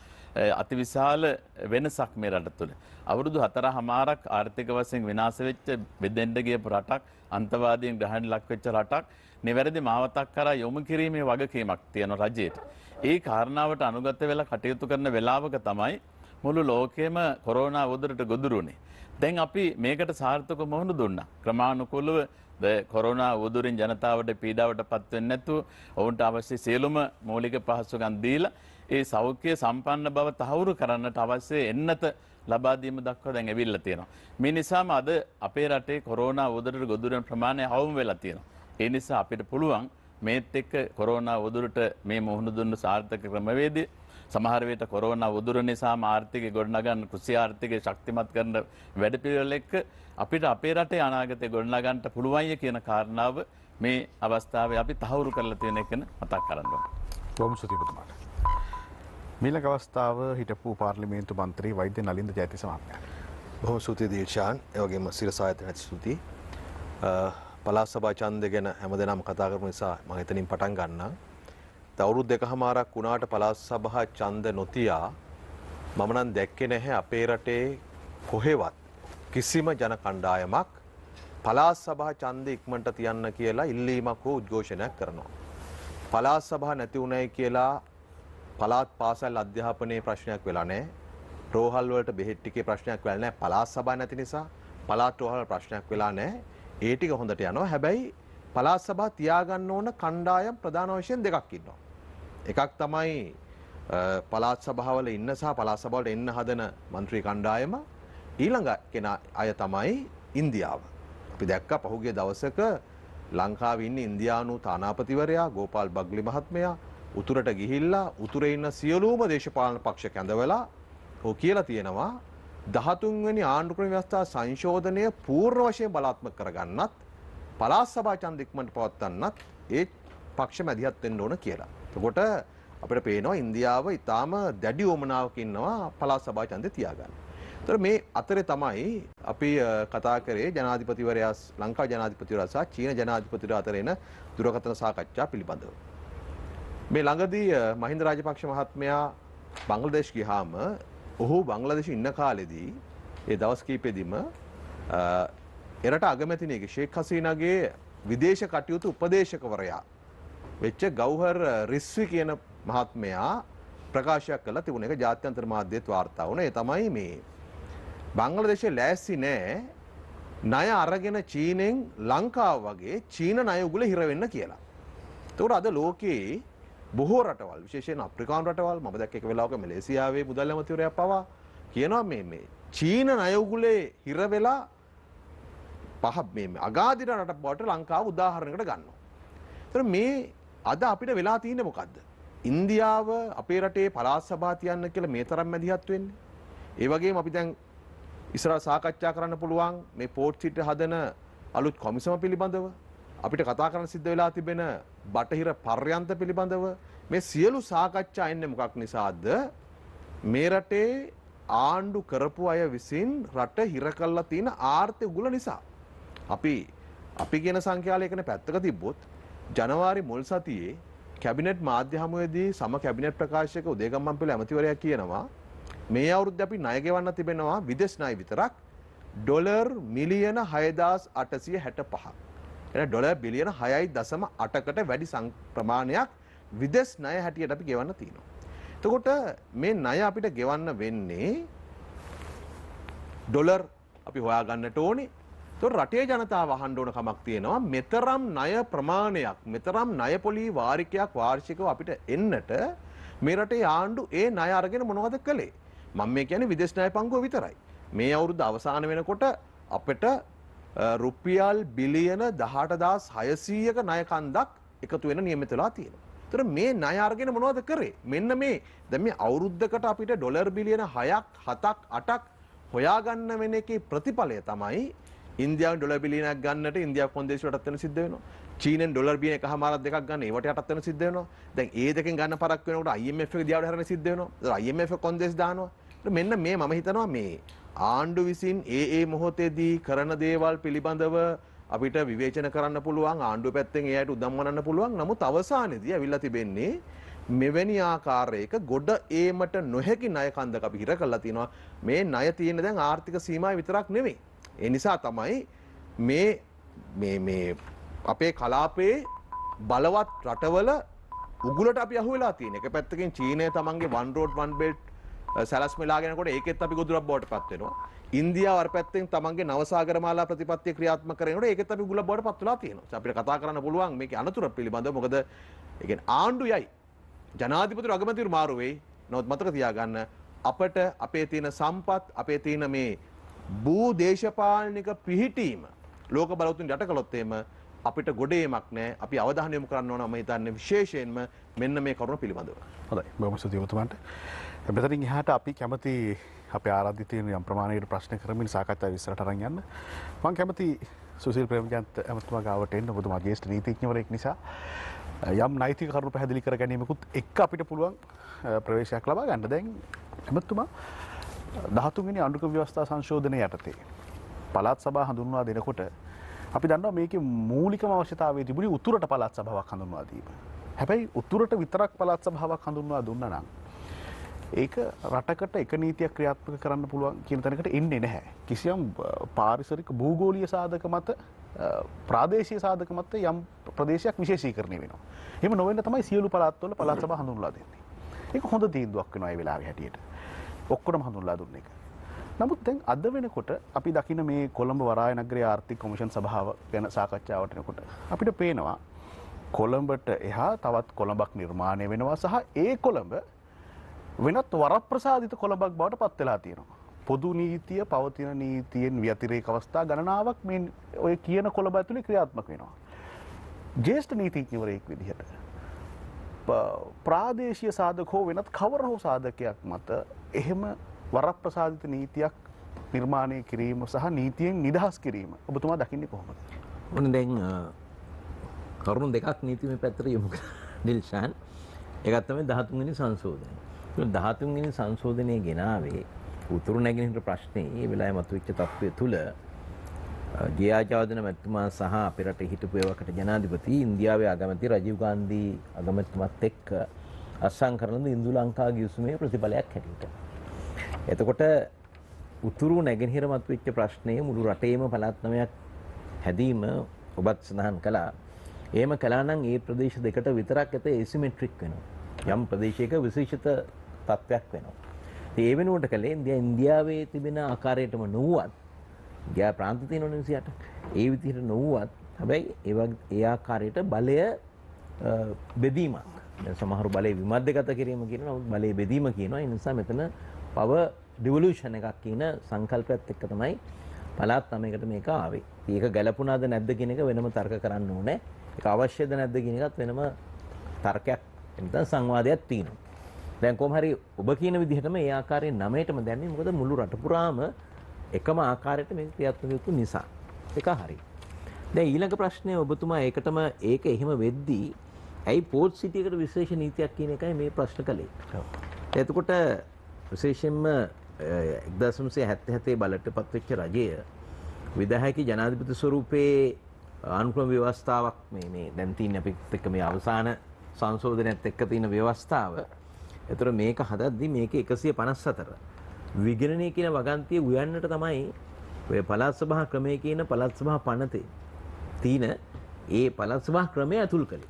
අතිවිශාල වෙනසක් මේ රට තුළ. අවුරුදු 4මාරක් ආර්ථික වශයෙන් විනාශ වෙච්ච බෙදෙන්න ගියපු රටක් අන්තවාදීන් ග්‍රහණ ලක් වෙච්ච රටක් නිවැරදි මාවතක් කරා යොමු කිරීමේ වගකීමක් තියෙන රජයට. ඒ කාරණාවට අනුගත වෙලා කටයුතු කරන වෙලාවක තමයි මුළු ලෝකෙම කොරෝනා වදුරට ගොදුරුනේ. දැන් අපි මේකට සාර්ථකව මුහුණ දුන්නා. ක්‍රමානුකූලව කොරෝනා වදුරින් ජනතාවට පීඩාවට පත් වෙන්නේ නැතුව ඔවුන්ට අවශ්‍ය සියලුම මූලික පහසුකම් දීලා ඒ සෞඛ්‍ය සම්පන්න බව තහවුරු කරන්නට අවශ්‍ය එන්නත ලබා දීම දක්වා දැන් ඇවිල්ලා තියෙනවා. මේ නිසාම අද අපේ රටේ කොරෝනා වදුරට ගොදුරන ප්‍රමාණය අවම වෙලා තියෙනවා. ඒ නිසා අපිට පුළුවන් මේත් එක්ක කොරෝනා වදුරට මේ මුහුණ දුන්න සාර්ථක ක්‍රමවේදය සමහර විට කොරෝනා වදුර නිසාම ආර්ථිකය ගොඩනගන්න කෘෂි ආර්ථිකය ශක්තිමත් කරන වැඩපිළිවෙල එක්ක අපිට අපේ රටේ අනාගතය ගොඩනගන්න පුළුවන්ය කියන කාරණාව මේ අවස්ථාවේ අපි තහවුරු කරලා තියෙන එක මතක් කරන්න ඕනේ. බොහොම ස්තුතියි පුතුමාට. මීළඟ අවස්ථාව හිටපු පාර්ලිමේන්තු මන්ත්‍රී වෛද්‍ය නලින්ද ජයතිස්ස මහත්මයා. බොහොම ස්තුතියි දිල්ෂාන්. ඒ වගේම සිරස ආයතනයට ස්තුතියි. පළාත් සභා ඡන්දය ගැන හැමදේම කතා කරමු නිසා මම එතනින් පටන් ගන්නම්. අවුරුදු දෙකමාරක් වුණාට පළාත් සභා ඡන්ද නොතියා මම නම් දැක්කේ නැහැ අපේ රටේ කොහෙවත් කිසිම ජන කණ්ඩායමක් පළාත් සභා ඡන්දය ඉක්මනට තියන්න කියලා ඉල්ලීමක් හෝ උද්ඝෝෂණයක් කරනවා. පළාත් සභා නැති උනායි කියලා පළාත් පාසල් අධ්‍යාපනයේ ප්‍රශ්නයක් වෙලා නැහැ. රෝහල් වලට බෙහෙත් ටිකේ ප්‍රශ්නයක් වෙලා නැහැ. පළාත් සභා නැති නිසා පළාත් රෝහල් ප්‍රශ්නයක් වෙලා නැහැ. ඒ ටික හොඳට යනවා. හැබැයි පළාත් සභා තියාගන්න ඕන කණ්ඩායම් ප්‍රධාන වශයෙන් දෙකක් ඉන්නවා. එකක් තමයි පළාත් සභාවල ඉන්න සහ පළාත් සභාවලට එන්න හදන മന്ത്രി කණ්ඩායම. ඊළඟ කෙනා අය තමයි ඉන්දියාව. අපි දැක්කා පහුගිය දවසක ලංකාවේ ඉන්න ඉන්දියානු තානාපතිවරයා ගෝපාල් බග්ලි මහත්මයා උතුරට ගිහිල්ලා උතුරේ ඉන්න සියලුම දේශපාලන පක්ෂ කැඳවලා ඔය කියලා තියෙනවා 13 වෙනි ආණ්ඩුක්‍රම ව්‍යවස්ථා සංශෝධනය පූර්ණ වශයෙන් බලාත්මක කරගන්නත් පළාත් සභා ඡන්ද ඉක්මනට පවත්වන්නත් ඒ පක්ෂ මැදිහත් වෙන්න ඕන කියලා. එතකොට අපිට පේනවා ඉන්දියාව ඊටාම දැඩි වමනාවක ඉන්නවා පළාත් සභා ඡන්දේ තියාගන්න. ඒතර මේ අතරේ තමයි අපි කතා කරේ ජනාධිපතිවරයා ලංකා ජනාධිපතිවරයා සහ චීන ජනාධිපතිවරයා අතර එන දුරකථන සාකච්ඡා පිළිබඳව. මේ ළඟදී මහින්ද රාජපක්ෂ මහත්මයා බංග්ලාදේශ ගියාම ඔහු බංග්ලාදේශ ඉන්න කාලෙදී ඒ දවස් කීපෙදිම එරට අගමැතිනියගේ ෂේක් හසීනාගේ විදේශ කටයුතු උපදේශකවරයා වෙච්ච ගෞහර් රිස්වි කියන මහත්මයා ප්‍රකාශයක් කළා තිබුණ එක ජාත්‍යන්තර මාධ්‍යයේත් වාර්තා වුණා. ඒ තමයි මේ බංග්ලාදේශයේ ලෑස්ති නෑ ණය අරගෙන චීනෙන් ලංකාව වගේ චීන ණය උගුල හිර වෙන්න කියලා. ඒකට අද ලෝකේ බොහෝ රටවල් විශේෂයෙන් අප්‍රිකානු රටවල් මම දැක්ක එක වෙලාවක මැලේසියාවේ මුදල් ඇමතිවරයා පවා කියනවා මේ චීන ණය උගුලේ හිර වෙලා මේ අගාධිර රට බවට ලංකාව උදාහරණයකට ගන්නවා. ඒතර මේ අද අපිට වෙලා තියෙන්නේ මොකද්ද? ඉන්දියාව අපේ රටේ පළාත් සභා තියන්න කියලා මේ තරම් මැදිහත් වෙන්නේ. ඒ වගේම අපි දැන් ඉස්සරහ සාකච්ඡා කරන්න පුළුවන් මේ පෝට් සිටි හදන අලුත් කොමිසම පිළිබඳව අපිට කතා කරන්න සිද්ධ වෙලා තිබෙන බටහිර පර්යන්ත පිළිබඳව මේ සියලු සාකච්ඡා එන්නේ මොකක් නිසාද? මේ රටේ ආණ්ඩු කරපු අය විසින් රට හිර කරලා තියෙන ආර්ථික උගුල නිසා. අපි කියන සංඛ්‍යාලයකනේ පැත්තක තිබ්බොත් ජනවාරි මුල් සතියේ කැබිනට් මාධ්‍ය හමුවේදී සම කැබිනට් ප්‍රකාශක උදේගම්මන්පිල ඇමතිවරයා කියනවා මේ අවුරුද්දේ අපි ණය ගෙවන්න තිබෙනවා විදේශ ණය විතරක් ඩොලර් මිලියන 6865. එන ඩොලර් බිලියන 6.8කට වැඩි ප්‍රමාණයක් විදේශ ණය හැටියට අපි ගෙවන්න තියෙනවා. එතකොට මේ ණය අපිට ගෙවන්න වෙන්නේ ඩොලර් අපි හොයාගන්නට ඕනේ. ඒතකොට රටේ ජනතාව අහන්න ඕන කමක් තියෙනවා මෙතරම් ණය ප්‍රමාණයක් මෙතරම් ණය පොලී වාරිකයක් වාර්ෂිකව අපිට එන්නට මේ රටේ ආණ්ඩු ඒ ණය අරගෙන මොනවද කළේ? මම මේ කියන්නේ විදේශ ණය පංගුව විතරයි. මේ අවුරුද්ද අවසාන වෙනකොට අපිට රුපියල් බිලියන 18600ක ණය කන්දක් එකතු වෙන නියමිත වෙලා තියෙනවා. ඒතර මේ ණය අරගෙන මොනවද කරේ? මෙන්න මේ දැන් මේ අවුරුද්දකට අපිට ඩොලර් බිලියන 6ක් 7ක් 8ක් හොයාගන්න වෙන එකේ ප්‍රතිඵලය තමයි ඉන්දියාවෙන් ඩොලර් බිලියනක් ගන්නට ඉන්දියාව කොන්දේසියටත් වෙන සිද්ධ වෙනවා. චීනෙන් ඩොලර් බිලියන එකමාරක් දෙකක් ගන්න ඒවට යටත් වෙන සිද්ධ වෙනවා. දැන් ඒ දෙකෙන් ගන්න පරක් වෙනකොට IMF එක දිහාට හැරෙන සිද්ධ වෙනවා. ඒතර IMF එක කොන්දේසි දානවා. මෙන්න මේ මම හිතනවා මේ ආණ්ඩු විසින් ඒ මොහොතේදී කරන දේවල් පිළිබඳව අපිට විවේචන කරන්න පුළුවන් ආණ්ඩුව පැත්තෙන් ඒ අයට උදම් වනන්න පුළුවන්. නමුත් අවසානයේදී ඇවිල්ලා තිබෙන්නේ මෙවැනි ආකාරයක ගොඩ ඒමට නොහැකි ණය කන්දක අපි හිර කරලා තිනවා. මේ ණය තියෙන දැන් ආර්ථික සීමාව විතරක් නෙමෙයි. ඒ නිසා තමයි මේ අපේ කලාපයේ බලවත් රටවල උගුලට අපි අහු වෙලා තියෙන. එක පැත්තකින් චීනය තමන්ගේ one road one belt සැලැස්ම ලාගෙනකොට ඒකෙත් අපි ගොදුරක් බවට පත් වෙනවා. ඉන්දියාව අර පැත්තෙන් තමන්ගේ නවසාගර මාලා ප්‍රතිපත්තිය ක්‍රියාත්මක කරනකොට ඒකෙත් අපි ගුලක් බවට පත් වෙලා තියෙනවා. අපිට කතා කරන්න පුළුවන් මේකේ අනතුරු පිළිබඳව. මොකද ඒ කියන්නේ ආණ්ඩුයයි ජනාධිපතිවරු අගමැතිවරු මාරු වෙයි. නමුත් මතක තියාගන්න අපට අපේ තියෙන සම්පත් අපේ තියෙන මේ භූ දේශපාලනික පිහිටීම ලෝක බලවතුන් යට කළොත් එහෙම අපිට ගොඩේමක් නැහැ. අපි අවධානය යොමු කරන්න ඕන මම හිතන්නේ විශේෂයෙන්ම මෙන්න මේ කරුණ පිළිබඳව. හොඳයි. බොහොම ස්තුතියි ඔබතුමාට. මෙතනින් එහාට අපි කැමති අපේ ආරාධිතයින් යම් ප්‍රමාණයකට ප්‍රශ්න කරමින් සාකච්ඡාව ඉස්සරහට අරන් යන්න. මම කැමති සුසිල් ප්‍රේමජන්ත ඇමතුමා ගාවට එන්න. ඔබතුමා ජ්‍යෙෂ්ඨ නීතිඥවරයෙක් නිසා යම් නෛතික කරුණු පැහැදිලි කර ගැනීමකුත් එක්ක අපිට පුළුවන් ප්‍රවේශයක් ලබා ගන්න. දැන් ඇමතුමා 13 වෙනි ආණ්ඩුක්‍රම ව්‍යවස්ථා සංශෝධනය යටතේ පළාත් සභා හඳුන්වා දෙනකොට අපි දන්නවා මේකේ මූලිකම අවශ්‍යතාවය තිබුණේ උතුරට පළාත් සභාවක් හඳුන්වා දීම. හැබැයි උතුරට විතරක් පළාත් සභාවක් හඳුන්වා දුන්නා නම් ඒක රටකට එක නීතියක් ක්‍රියාත්මක කරන්න පුළුවන් කියන තැනකට එන්නේ නැහැ. කිසියම් පාරිසරික භූගෝලීය සාධක මත ප්‍රාදේශීය සාධක මත යම් ප්‍රදේශයක් විශේෂීකරණය වෙනවා. එහෙම නොවෙන්න තමයි සියලු පළාත්වල පළාත් සභා හඳුන්වලා දෙන්නේ. ඒක හොඳ තීන්දුවක් වෙනවා ඒ වෙලාවේ හැටියට. ඔක්කොම හඳුන්වලා දුන්න එක. නමුත් දැන් අද වෙනකොට අපි දකින මේ කොළඹ වරාය නගරයේ ආර්ථික කොමිෂන් සභාව ගැන සාකච්ඡාවට එනකොට අපිට පේනවා කොළඹට එහා තවත් කොළඹක් නිර්මාණය වෙනවා සහ ඒ කොළඹ වෙනත් වරප්‍රසාදිත කොළඹක් බවට පත් වෙලා තියෙනවා. පොදු නීතිය පවතින නීතියෙන් ව්‍යතිරේක අවස්ථා ගණනාවක් මේ ඔය කියන කොළඹ ඇතුලේ ක්‍රියාත්මක වෙනවා. ජ්‍යෙෂ්ඨ නීතිඥවරයෙක් විදිහට ප්‍රාදේශීය සාධක හෝ වෙනත් කවර හෝ සාධකයක් මත එහෙම වරප්‍රසාදිත නීතියක් නිර්මාණය කිරීම සහ නීතියෙන් නිදහස් කිරීම ඔබතුමා දකින්නේ කොහොමද? ඔන්න දැන් කරුණු දෙකක් නීතිමය පැත්තට යොමු කරා ඩිල්ෂාන්. ඒකත් තමයි 13 වෙනි සංශෝධනය. ඒ 13 වෙනි සංශෝධනයේ ගෙනාවේ උතුරු නැගෙනහිර ප්‍රශ්නේ ඒ වෙලාවේ මතුවෙච්ච තත්ත්වය තුල ජයාජාවදන මැතිතුමා සහ අපේ රටේ හිටපු ඒවකට ජනාධිපති ඉන්දියාවේ අගමැති රජීව් ගාන්ධි අගමැතිතුමත් එක්ක අත්සන් කරන ඉන්දු ලංකා ගිවිසුමේ ප්‍රතිඵලයක් හැටියට. එතකොට උතුරු නැගෙනහිර මතුවෙච්ච ප්‍රශ්නේ මුළු රටේම පළාත් 9ක් හැදීම ඔබත් සඳහන් කළා. එහෙම කළා නම් ඒ ප්‍රදේශ දෙකට විතරක් ඇත ඇසිමෙට්‍රික් වෙනවා. යම් ප්‍රදේශයක විශේෂිත තත්ත්වයක් වෙනවා. ඒ වෙනුවට කලේ ඉන්දියාවේ තිබෙන ආකාරයටම නොවුවත් ගියා ප්‍රාන්ත තියෙනවනේ 100ට. ඒ විදිහට නොවුවත් හැබැයි ඒ ආකාරයට බලය බෙදීමක්. දැන් සමහරු බලය විමධ්‍යගත කිරීම කියනවා. නමුත් බලය බෙදීම කියනවා. ඒ නිසා මෙතන පවර් ඩිවොලූෂන් එකක් කියන සංකල්පයත් එක්ක තමයි පළාත් 9කට මේක ආවේ. ඒක ගැළපුණාද නැද්ද කියන එක වෙනම තර්ක කරන්න ඕනේ. ඒක අවශ්‍යද නැද්ද කියන එකත් වෙනම තර්කයක් නැත්නම් සංවාදයක් තියෙනවා. දැන් කොහොම හරි ඔබ කියන විදිහටම ඒ ආකාරයෙන් 9ටම දැම්මේ මොකද මුළු රට පුරාම එකම ආකාරයට මේක ක්‍රියාත්මක වෙතු නිසා. ඒක හරි. දැන් ඊළඟ ප්‍රශ්නය ඔබතුමා ඒකටම ඒක එහෙම වෙද්දී ඇයි පෝර්ට් සිටි එකට විශේෂ නීතියක් කියන එකයි මේ ප්‍රශ්න කළේ. එතකොට විශේෂයෙන්ම 1977 බලට පත්වෙච්ච රජය විධායක ජනාධිපති ස්වරූපයේ අනුක්‍රම ව්‍යවස්ථාවක් මේ දැන් තියෙන අපිත් එක්ක මේ අවසාන සංශෝධනයත් එක්ක තියෙන ව්‍යවස්ථාව. ඒතර මේක හදද්දී මේක 154 විගණනය කියන වගන්තිය උයන්නට තමයි ඔය පළාත් සභා ක්‍රමය කියන පළාත් සභා පනතේ තියෙන ඒ පළාත් සභා ක්‍රමය අතුල් කළේ.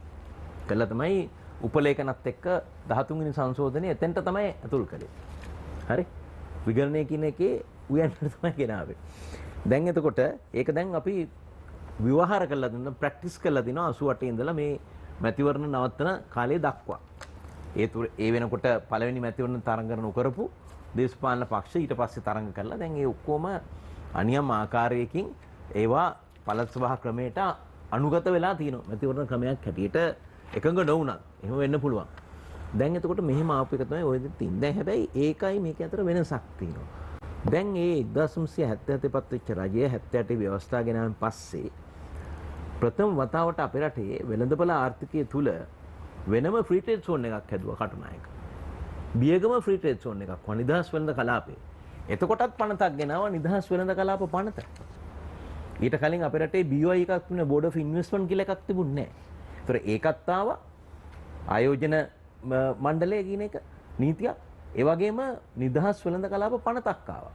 කළා තමයි උපලේඛනත් එක්ක 13 වෙනි සංශෝධනය එතෙන්ට තමයි අතුල් කළේ. හරි? විගණනය කියන එකේ උයන්නට තමයි ගෙනාවේ. දැන් එතකොට ඒක දැන් අපි විවහාර කළා දෙන්න ප්‍රැක්ටිස් කළා දිනවා 88 ඉඳලා මේ මැතිවරණ නවත්තන කාලය දක්වා. ඒ වෙනකොට පළවෙනි මැතිවරණ තරඟන කරපු දේශපාලන පක්ෂ ඊට පස්සේ තරඟ කළා. දැන් ඒ ඔක්කොම අනියම් ආකාරයකින් ඒවා පළාත් සභා ක්‍රමයට අනුගත වෙලා තියෙනවා. මැතිවරණ ක්‍රමයක් හැටියට එකඟ නොවුණත් එහෙම වෙන්න පුළුවන්. දැන් එතකොට මෙහෙම ආපු එක තමයි ඔය දෙතින්. දැන් හැබැයි ඒකයි මේක අතර වෙනසක් තියෙනවා. දැන් මේ 1977 පත් වෙච්ච රජය 78 ව්‍යවස්ථා ගෙනාවෙන් පස්සේ ප්‍රථම වතාවට අපේ රටේ වෙළඳපොළ ආර්ථිකය තුල වෙනම ෆ්‍රී ට්‍රේඩ් සෝන් එකක් හැදුවා Katunayake. Biyagama free trade zone එකක් වුණා නිදහස් වෙළඳ කලාපේ. එතකොටත් පනතක් ගෙනාවා නිදහස් වෙළඳ කලාප පනත. ඊට කලින් අපේ රටේ BOI එකක් තිබුණා බෝඩ් ඔෆ් ඉන්වෙස්ට්මන්ට් කියලා එකක් තිබුණේ නැහැ. ඒතර ඒකත් ආවා ආයෝජන මණ්ඩලය කියන එක නීතියක්. ඒ වගේම නිදහස් වෙළඳ කලාප පනතක් ආවා.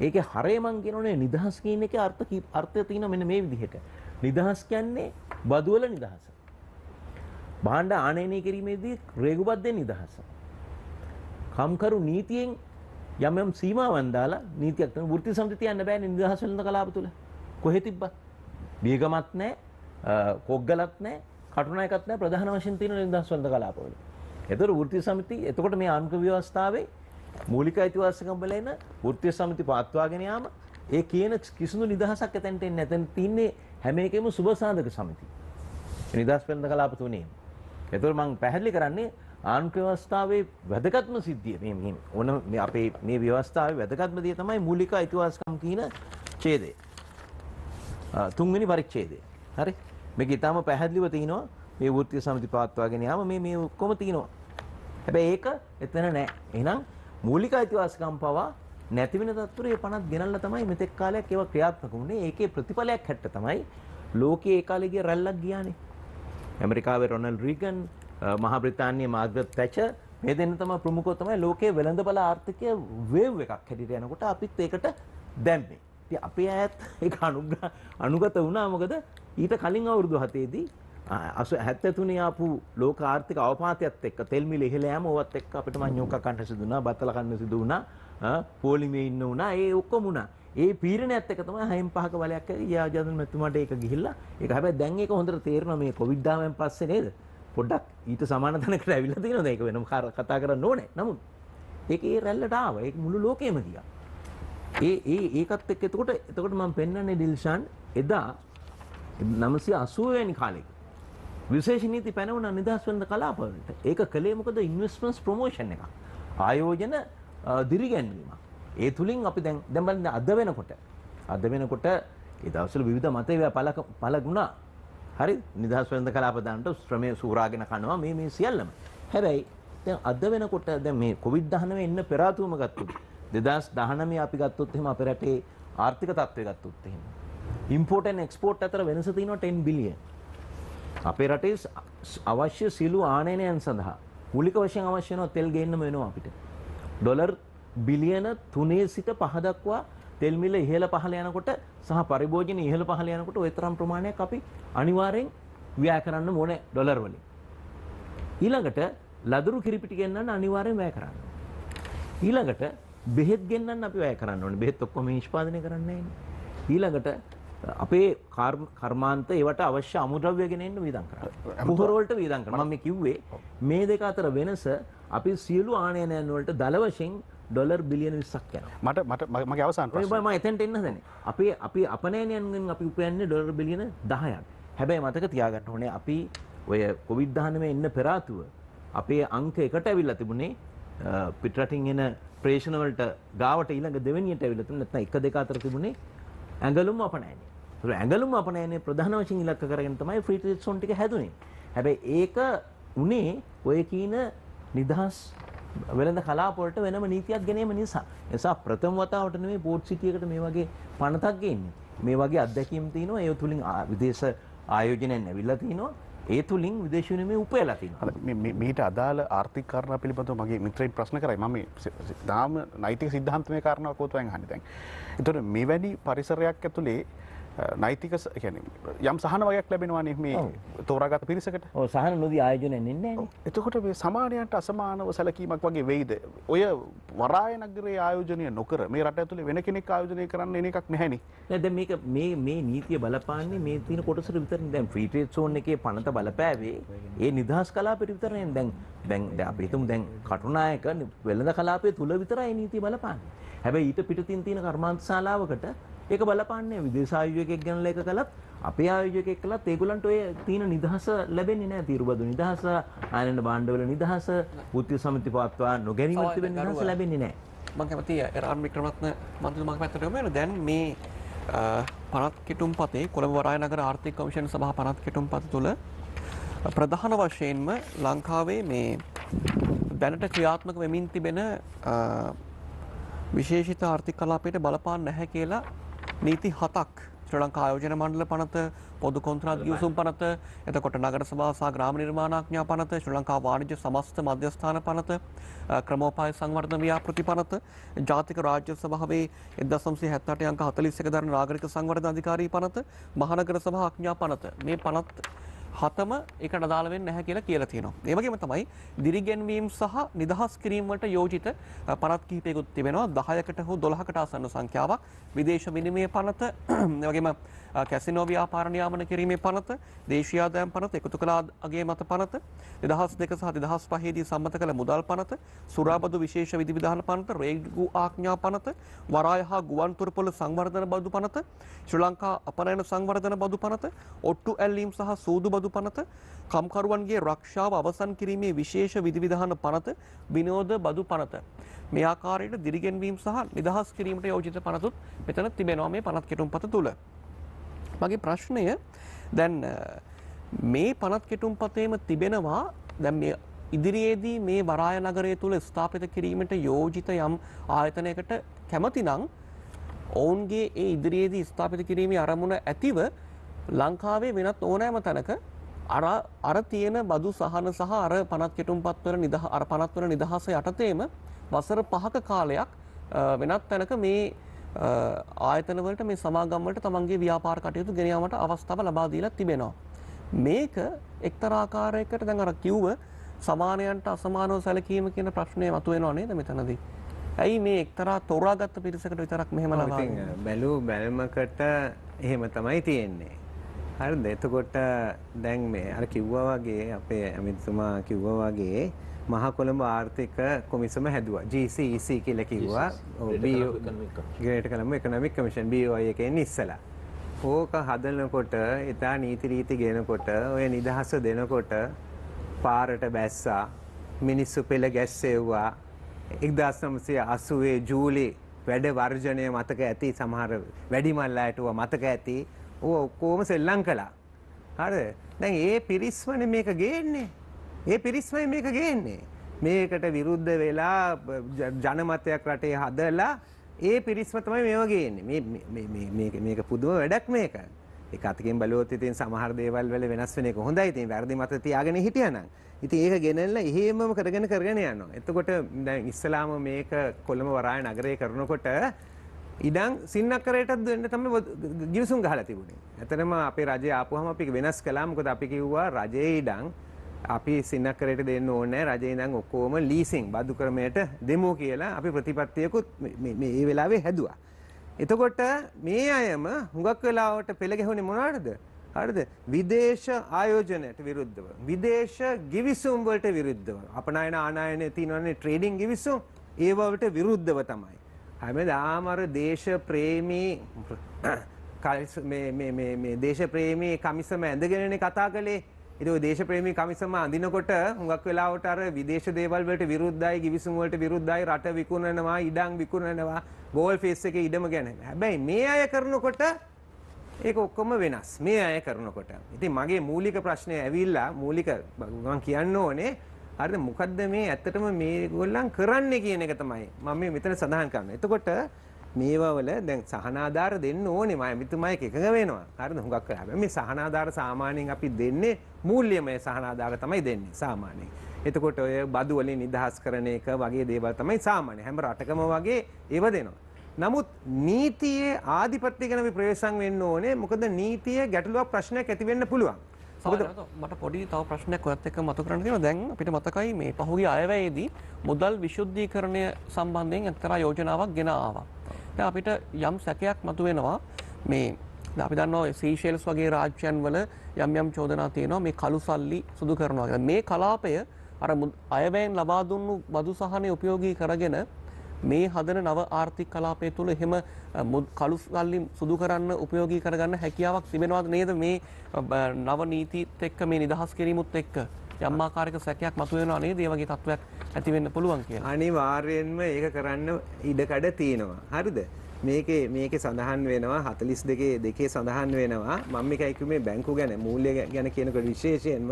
ඒකේ හරය මං කියනෝනේ නිදහස් කියන එකේ අර්ථය තියෙන මෙන්න මේ විදිහට. නිදහස් කියන්නේ බදුවල නිදහස. භාණ්ඩ ආනයනය කිරීමේදී රේගුබද්දේ නිදහස. කම්කරු නීතියෙන් යම් යම් සීමාවන් දාලා නීතියක් තමයි වෘත්ති සමිති තියන්න බෑනේ නිදහස් වෙළඳ කලාප තුල. කොහෙ තිබ්බත්. බියගමත් නැහැ, කොග්ගලත් නැහැ, කටුනායකත් නැහැ ප්‍රධාන වශයෙන් තියෙන නිදහස් වෙළඳ කලාපවල. ඒතර වෘත්ති සමිති එතකොට මේ ආණ්ඩුක ව්‍යවස්ථාවේ මූලික අයිතිවාසිකම් වල එන වෘත්ති සමිති පවත්වාගෙන යාම ඒ කියන කිසිදු නිදහසක් එතෙන්ට එන්නේ නැතෙන් තින්නේ හැම එකෙම සුබ සාධක සමිති. නිදහස් වෙළඳ කලාප තුනේ. ඒතර මම පැහැදිලි කරන්නේ ආණ්ඩුක ව්‍යවස්ථාවේ වැදගත්ම සිද්ධිය මේ ඕන මේ අපේ මේ ව්‍යවස්ථාවේ වැදගත්ම දේ තමයි මූලික අයිතිවාසිකම් කියන ඡේදය. තුන්වෙනි පරිච්ඡේදය. හරි? මේක ඊටාම පැහැදිලිව තිනවා මේ වෘත්තීය සමිති පවත්වාගෙන යාම මේ ඔක්කොම තිනවා. හැබැයි ඒක එතන නෑ. එහෙනම් මූලික අයිතිවාසිකම් පවා නැති වෙන තත්ත්වයේ 50ක් ගෙනල්ලා තමයි මෙතෙක් කාලයක් ඒවා ක්‍රියාත්මක වුණේ. ඒකේ ප්‍රතිඵලයක් හැට්ට තමයි ලෝකයේ ඒ කාලේ ගිය රැල්ලක් ගියානේ. ඇමරිකාවේ රොනල්ඩ් රීගන්, මහා බ්‍රිතාන්‍යයේ මාග්‍රට් තැචර් මේ දෙන්න තමයි ප්‍රමුඛව තමයි ලෝකයේ වෙළඳපළ ආර්ථිකය වේව් එකක් හැටියට යනකොට අපිත් ඒකට දැම්මේ. ඉතින් අපේ අයත් ඒක අනුගත වුණා. මොකද ඊට කලින් අවුරුදු 7 දී 73 ආපු ලෝක ආර්ථික අවපාතයත් එක්ක තෙල් මිල ඉහළ යෑම ඕවත් එක්ක අපිට මඤ්ඤොක්ක කන්න සිදු වුණා, බත්තල කන්න සිදු වුණා, පොලිමේ ඉන්න වුණා. ඒ ඔක්කොම වුණා. ඒ පීඩනයත් එක්ක තමයි 6-5ක බලයක් යාජාදන් මෙතුමාට ඒක ගිහිල්ලා. ඒක හැබැයි දැන් ඒක හොඳට තේරෙනවා මේ කොවිඩ් ආවෙන් පස්සේ නේද? පොඩ්ඩක් ඊට සමාන තැනකට ඇවිල්ලා තියෙනවා. ඒක වෙනම කතා කරන්න ඕනේ. නමුත් ඒක ඒ රැල්ලට ආවා. ඒක මුළු ලෝකෙම ගියා. ඒකත් එක්ක එතකොට මම පෙන්වන්නේ ඩිල්ෂාන් එදා 980 වෙනි කාලේ විශේෂ නීති පැනවුණා නිදහස් වෙළඳ කලාප වලට. ඒක කළේ මොකද? ඉන්වෙස්ට්මන්ට්ස් ප්‍රොමෝෂන් එකක්. ආයෝජන දිරිගැන්වීමක්. ඒ තුලින් අපි දැන් බලන්න අද වෙනකොට ඒ දවස්වල විවිධ මතය පළගුණා. හරි? නිදහස් වෙළඳ කලාප දාන්නට ශ්‍රමය සූරාගෙන කනවා මේ සියල්ලම. හැබැයි දැන් අද වෙනකොට දැන් මේ COVID-19 එන්න පෙර ආතුවම ගත්තොත් 2019 අපි ගත්තොත් එහෙම අපේ රටේ ආර්ථික තත්ත්වය ගත්තොත් එහෙම ඉම්පෝර්ට් ඇන්ඩ් එක්ස්පෝර්ට් අතර වෙනස තියෙනවා 10 බිලියන්. අපේ රටේ අවශ්‍ය සියලු ආනයනයන් සඳහා මූලික වශයෙන් අවශ්‍ය වෙනවා තෙල් ගේන්නම වෙනවා අපිට. ඩොලර් බිලියන 3 සිට 5 දක්වා තෙල් මිල ඉහළ පහළ යනකොට සහ පරිභෝජන ඉහළ පහළ යනකොට ওই තරම් ප්‍රමාණයක් අපි අනිවාර්යෙන් ව්‍යය කරන්න ඕනේ ඩොලර් වලින්. ඊළඟට ලදරු කිරිපිටි ගෙන්නන්න අනිවාර්යෙන් වැය කරන්න. ඊළඟට බෙහෙත් ගෙන්නන්න අපි වැය කරන්න ඕනේ. බෙහෙත් ඔක්කොම නිෂ්පාදනය කරන්නේ නැහැ. ඊළඟට අපේ කර්මාන්ත ඒවට අවශ්‍ය අමුද්‍රව්‍ය ගෙන එන්න වියදම් කරනවා. පුහුර වලට වියදම් කරනවා. මම කිව්වේ මේ දෙක අතර වෙනස අපි සියලු ආනයනයන් වලට දල වශයෙන් ඩොලර් බිලියන 20ක් යනවා. මට මගේ අවසාන ප්‍රශ්නේ මම එතෙන්ට එන්න හදන්නේ. අපි අපනයනයන්ගෙන් අපි උපයන්නේ ඩොලර් බිලියන 10ක්. හැබැයි මතක තියාගන්න ඕනේ අපි ඔය COVID-19 එන්න පෙර ආතුව අපේ අංක එකට ඇවිල්ලා තිබුණේ පිටරටින් එන ප්‍රේෂණ වලට ගාවට ඊළඟ දෙවෙනියට ඇවිල්ලා තිබුණේ නැත්නම් 1 2 අතර තිබුණේ ඇඟලුම් අපනයනය. ඒක ඇඟලුම් අපනයනය ප්‍රධාන වශයෙන් ඉලක්ක කරගෙන තමයි ෆ්‍රී ට්‍රේඩ් සෝන් ටික හැදුනේ. හැබැයි ඒක උනේ ඔය කීන නිදහස් වෙළඳ කලාප වලට වෙනම නීතියක් ගෙනීම නිසා. ඒ නිසා ප්‍රථම වතාවට නෙමෙයි පෝට් සිටි එකට මේ වගේ පනතක් ගේන්නේ. මේ වගේ අත්දැකීම් තියෙනවා. ඒ තුලින් විදේශ ආයෝජනයන් ඇවිල්ලා තිනවා. ඒ තුලින් විදේශ විනිමය උපයලා තිනවා. මීට අදාළ ආර්ථික කාරණා පිළිබඳව මගේ මිත්‍රයින් ප්‍රශ්න කරයි. මම දාම නෛතික සිද්ධාන්තමය කාරණාවක් උතුවෙන් අහන්නේ දැන්. ඒතකොට මෙවැනි පරිසරයක් ඇතුලේ නෛතික කියන්නේ යම් සහන වගේක් ලැබෙනවානේ මේ තෝරාගත් පිරිසකට. ඔව් සහන නොදී ආයෝජනය එන්නේ නැහැ. එතකොට මේ සමානයන්ට අසමානව සැලකීමක් වගේ වෙයිද? ඔය වරාය නගරයේ ආයෝජනය නොකර මේ රට ඇතුලේ වෙන කෙනෙක් ආයෝජනය කරන්න එන එකක් නැහැනේ. නෑ දැන් මේක මේ නීතිය බලපාන්නේ මේ තියෙන කොටසට විතරනේ. දැන් ෆ්‍රී ට්‍රේඩ් සෝන් එකේ පනත බලපෑවේ ඒ නිදහස් කලාපෙට විතරනේ. දැන් අපි හිතමු දැන් කටුනායක වෙළඳ කලාපයේ තුල විතරයි නීතිය බලපාන්නේ. හැබැයි ඊට පිටින් තියෙන කර්මාන්ත ශාලාවකට ඒක බලපාන්නේ විදේශ ආයෝජකයෙක් ගැනලා එක කළත් අපේ ආයෝජකයෙක් කළත් ඒගොල්ලන්ට ඔය තියෙන නිදහස ලැබෙන්නේ නැහැ. තීරුබදු නිදහස, ආනන්ද භාණ්ඩවල නිදහස, වෘත්තීය සමිති පවත්වා නොගැනීමට තිබෙන නිදහස ලැබෙන්නේ නැහැ. මම කැමතියි රාම් වික්‍රමරත්න මන්ත්‍රීතුමාගේ පැත්තට යමු. දැන් මේ පනත් කෙටුම්පතේ කොළඹ වරාය නගර ආර්ථික කමිෂන් සභා පනත් කෙටුම්පත තුළ ප්‍රධාන වශයෙන්ම ලංකාවේ මේ දැනට ක්‍රියාත්මක වෙමින් තිබෙන විශේෂිත ආර්ථික කලාපයට බලපාන්නේ නැහැ කියලා නීති 7ක් ශ්‍රී ලංකා ආයෝජන මණ්ඩල පනත, පොදු කොන්ත්‍රාත් ගිවිසුම් පනත, එතකොට නගර සභාව සහ ග්‍රාම නිර්මාණාඥා පනත, ශ්‍රී ලංකා වාණිජ්‍ය සමස්ත මධ්‍යස්ථාන පනත, ක්‍රමෝපාය සංවර්ධන ව්‍යාපෘති පනත, ජාතික රාජ්‍ය සභාවේ 1978 අංක 41 දරන නාගරික සංවර්ධන අධිකාරී පනත, මහනගර සභා ආඥා පනත. මේ පනත් 7ම එකට අදාළ වෙන්නේ නැහැ කියලා කියලා තියෙනවා. ඒ වගේම තමයි දිරිගැන්වීම් සහ නිදහස් කිරීම වලට යෝජිත පනත් කිහිපයකුත් තිබෙනවා. 10කට හෝ 12කට ආසන්න සංඛ්‍යාවක්. විදේශ විනිමය පනත, ඒ වගේම කැසිනෝ ව්‍යාපාර නියාමන කිරීමේ පනත, දේශීය ආදායම් පනත, එකතු කළ අගේ මත පනත, 2002 සහ 2005 දී සම්මත කළ මුදල් පනත, සුරාබදු විශේෂ විධිවිධාන පනත, රේගු ආඥා පනත, වරාය හා ගුවන් තොරතුරු සංවර්ධන බදු පනත, ශ්‍රී ලංකා අපනයන සංවර්ධන බදු පනත, ඔට්ටු ඇල්ලීම් සහ සූදු බදු පනත, කම්කරුවන්ගේ රක්ෂාව අවසන් කිරීමේ විශේෂ විධිවිධාන පනත, විනෝද බදු පනත. මේ ආකාරයට දිරිගැන්වීම් සහ නිදහස් කිරීමට යෝජිත පනතුත් මෙතන තිබෙනවා මේ පනත් කෙටුම්පත තුල. මගේ ප්‍රශ්නය දැන් මේ පනත් කෙටුම්පතේම තිබෙනවා දැන් මේ ඉදිරියේදී මේ වරාය නගරය තුල ස්ථාපිත කිරීමට යෝජිත යම් ආයතනයකට කැමති නම් ඔවුන්ගේ ඒ ඉදිරියේදී ස්ථාපිත කිරීමේ අරමුණ ඇතිව ලංකාවේ වෙනත් ඕනෑම තැනක අර තියෙන බදු සහන සහ අර පනත් කෙටුම්පත් වල අර පනත් වල නිදහස යටතේම වසර 5ක කාලයක් වෙනත් තැනක මේ ආයතන වලට මේ සමාගම් වලට තමන්ගේ ව්‍යාපාර කටයුතු ගෙන යාමට අවස්ථාව ලබා දීලා තිබෙනවා. මේක එක්තරා ආකාරයකට දැන් අර කිව්ව සමානයන්ට අසමානව සැලකීම කියන ප්‍රශ්නය මතුවෙනව නේද මෙතනදී? ඇයි මේ එක්තරා තෝරාගත්ත පිරිසකට විතරක් මෙහෙම ලබා දෙන්නේ? බැලු බැලමකට එහෙම තමයි තියෙන්නේ. හරිද? එතකොට දැන් මේ අර කිව්වා වගේ අපේ ඇමතිතුමා කිව්වා වගේ මහ කොළඹ ආර්ථික කොමිසම හැදුවා. GCEC කියලා කිව්වා. Great Colombo Economic Commission BOI එකෙන් ඉස්සලා. ඕක හදනකොට එදා නීති රීති ගෙනකොට ඔය නිදහස දෙනකොට පාරට බැස්සා මිනිස්සු පෙළ ගැස්සෙව්වා. 1980 ජූලි වැඩ වර්ජනය මතක ඇති සමහර වැඩිමල් අයට මතක ඇති. ඕ ඔක්කොම සෙල්ලම් කළා. හරිද? දැන් ඒ පිරිස්මනේ මේක ගේන්නේ. ඒ පිරිස්මයි මේක ගේන්නේ. මේකට විරුද්ධ වෙලා ජනමතයක් රටේ හදලා ඒ පිරිස්ම තමයි මේව ගේන්නේ. මේක පුදුම වැඩක් මේක. ඒක අතකින් බලුවොත් ඉතින් සමහර දේවල් වල වෙනස් වෙන එක හොඳයි. ඉතින් වැරදි මත තියාගෙන හිටියානම්. ඉතින් ඒක ගෙනල්ලා එහෙමම කරගෙන යනවා. එතකොට දැන් ඉස්සලාම මේක කොළඹ වරාය නගරේ කරනකොට ඉඩම් සින්නක්කරයටත් දෙන්න තමයි ගිවිසුම් ගහලා තිබුණේ. ඇත්තටම අපේ රජය ආපුවම අපි වෙනස් කළා. මොකද අපි කිව්වා රජයේ ඉඩම් අපි සින්නක්කරයට දෙන්න ඕනේ නැහැ. රජයේ ඉඳන් ඔක්කොම ලීසින් බදු ක්‍රමයට දෙමු කියලා අපි ප්‍රතිපත්තියකුත් මේ වෙලාවේ හැදුවා. එතකොට මේ අයම හුඟක් වෙලාවට පෙළ ගැහුනේ මොනවටද? හරිද? විදේශ ආයෝජනයට විරුද්ධව, විදේශ ගිවිසුම් වලට විරුද්ධව, අපනයන ආනයන තියෙනවනේ ට්‍රේඩින් ගිවිසුම්, ඒ වලට විරුද්ධව තමයි. හැමදාම අර දේශ ප්‍රේමී මේ දේශ ප්‍රේමී කමිසම ඇඳගෙනනේ කතා කළේ. ඉතින් ඔය දේශ ප්‍රේමී කමිසම අඳිනකොට හුඟක් වෙලාවට අර විදේශ දේවල් වලට විරුද්ධයි, ගිවිසුම් වලට විරුද්ධයි, රට විකුණනවා, ඉඩම් විකුණනවා, බෝල් ෆේස් එකේ ඉඩම ගැන. හැබැයි මේ අය කරනකොට ඒක ඔක්කොම වෙනස්. මේ අය කරනකොට. ඉතින් මගේ මූලික ප්‍රශ්නේ ඇවිල්ලා මූලික මම කියන්න ඕනේ හරිද මොකද්ද මේ ඇත්තටම මේගොල්ලන් කරන්නේ කියන එක තමයි මම මෙතන සඳහන් කරන්නේ. එතකොට මේවා වල දැන් සහනාධාර දෙන්න ඕනේ මම මිතුමයි එකඟ වෙනවා. හරිද හුඟක් කරා. මේ සහනාධාර සාමාන්‍යයෙන් අපි දෙන්නේ මූල්‍යමය සහනාධාර තමයි දෙන්නේ සාමාන්‍යයෙන්. එතකොට ඔය බදු වලින් නිදහස් කරන එක වගේ දේවල් තමයි සාමාන්‍ය හැම රටකම වගේ ඒව දෙනවා. නමුත් නීතියේ ආධිපත්‍ය ගැන අපි ප්‍රවේශම් වෙන්න ඕනේ. මොකද නීතියේ ගැටලුවක් ප්‍රශ්නයක් ඇති වෙන්න පුළුවන්. මට පොඩි තව ප්‍රශ්නයක් ඔයත් එක්ක මතු කරන්න තියෙනවා. දැන් අපිට මතකයි මේ පහුගිය අයවැයේදී මුදල් විශුද්ධීකරණය සම්බන්ධයෙන් එක්තරා යෝජනාවක් ගෙන ආවා. දැන් අපිට යම් සැකයක් මතුවෙනවා මේ අපි දන්නවා සීෂෙල්ස් වගේ රාජ්‍යයන් වල යම් චෝදනා තියෙනවා මේ කළු සල්ලි සුදු කරනවා කියලා. මේ කලාපය අර අයවැයෙන් ලබා දුන්නු බදු සහනේ උපයෝගී කරගෙන මේ හදන නව ආර්ථික කලාපය තුළ එහෙම කළු සල්ලි සුදු කරන්න උපයෝගී කරගන්න හැකියාවක් තිබෙනවද නේද මේ නව නීතිත් එක්ක මේ නිදහස් කිරීමුත් එක්ක යම් ආකාරයක සැකයක් මතුවෙනවා නේද? ඒ වගේ තත්වයක් ඇති වෙන්න පුළුවන් කියලා. අනිවාර්යෙන්ම ඒක කරන්න ඉඩකඩ තියෙනවා. හරිද? මේකේ සඳහන් වෙනවා 42 සඳහන් වෙනවා. මම මේකයි කිව්වේ බැංකු ගැන මූල්‍ය ගැන කියනකොට විශේෂයෙන්ම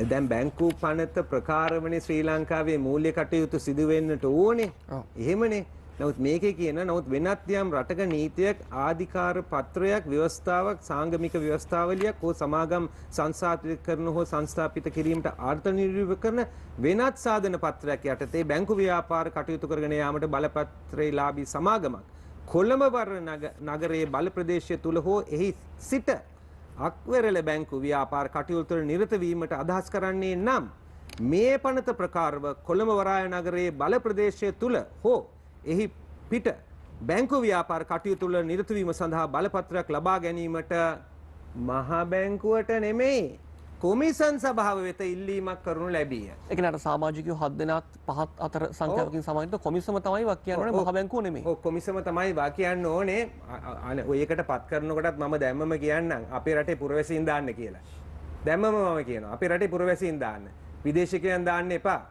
දැන් බැංකු පනත ප්‍රකාරවනේ ශ්‍රී ලංකාවේ මූල්‍ය කටයුතු සිදු වෙන්නට ඕනේ. එහෙමනේ. නමුත් මේකේ කියන නමුත් වෙනත් යම් රටක නීතියක් ආධිකාර පත්‍රයක් ව්‍යවස්ථාවක් සාංගමික ව්‍යවස්ථාවලියක් හෝ සමාගම් සංස්ථාපිත කරන හෝ සංස්ථාපිත කිරීමට ආර්ථ නිරූපක කරන වෙනත් සාධන පත්‍රයක් යටතේ බැංකු ව්‍යාපාර කටයුතු කරගෙන යාමට බලපත්‍රයේ ලාභී සමාගමක් කොළඹ නගරයේ බල ප්‍රදේශය තුල හෝ එහි සිට අක්වරල බැංකු ව්‍යාපාර කටයුතු වල නිරත වීමට අදහස් කරන්නේ නම් මේ පනත ප්‍රකාරව කොළඹ වරාය නගරයේ බල ප්‍රදේශය තුල හෝ එහි පිට බැංකු ව්‍යාපාර කටයුතු වල නිරත වීම සඳහා බලපත්‍රයක් ලබා ගැනීමට මහා බැංකුවට නෙමෙයි කොමිසන් සභාව වෙත ඉල්ලීමක් කරනු ලැබිය. ඒ කියන්නේ අර සමාජිකයෝ 7 දෙනාත් 5 අතර සංඛ්‍යාවකින් සමානිත කොමිසම තමයි වක් කියන්න ඕනේ මහා බැංකුව නෙමෙයි. ඔව් කොමිසම තමයි වක් කියන්න ඕනේ. ඔය එකට පත් කරනකොටත් මම දැම්මම කියන්නම් අපේ රටේ පුරවැසියන් දාන්න කියලා. දැම්මම මම කියනවා අපේ රටේ පුරවැසියන් දාන්න. විදේශිකයන් දාන්න එපා.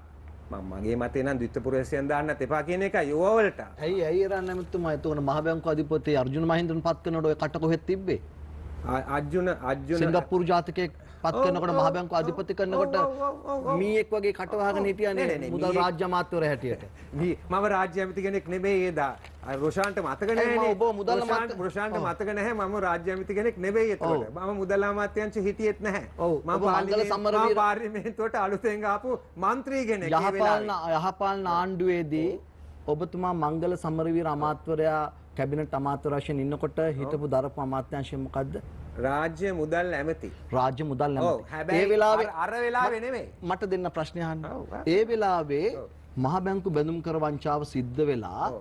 මගේ මතේ නම් ද්විත්ව පුරවැසියන් දාන්නත් එපා කියන එකයි ඕවා වලට. ඇයි රන් නැමතුමා එතකොට මහ බැංකුව අධිපති අර්ජුන මහින්දන් පත් කරනකොට ඔය කට කොහෙද තිබ්බේ? අර්ජුන සිංගප්පූරු ජාතකයේ පත් කරනකොට මහ බැංකුව අධිපති කරනකොට මීයක් වගේ කට වහගෙන හිටියානේ මුදල් රාජ්‍ය අමාත්‍යවරයා හැටියට. මම රාජ්‍ය ඇමති කෙනෙක් නෙමෙයි ඒදා. රොෂාන්ට මතක නැහැනේ. ඔබ මුදල් රොෂාන්ට මතක නැහැ මම රාජ්‍ය ඇමති කෙනෙක් නෙමෙයි එතකොට. මම මුදල් අමාත්‍යාංශ හිටියෙත් නැහැ. මම පාර්ලිමේන්තුවට අලුතෙන් ආපු മന്ത്രി කෙනෙක්. යහපාලන ආණ්ඩුවේදී ඔබතුමා මංගල සමරවීර අමාත්‍යවරයා කැබිනට් අමාත්‍ය වශයෙන් ඉන්නකොට හිටපු දරපු අමාත්‍යාංශය මොකද්ද? රාජ්‍ය මුදල් ඇමති. රාජ්‍ය මුදල් ඇමති. ඒ වෙලාවේ අර වෙලාවේ නෙමෙයි. මට දෙන්න ප්‍රශ්නය අහන්න. ඒ වෙලාවේ මහ බැංකු බැඳුම් කර වංචාව සිද්ධ වෙලා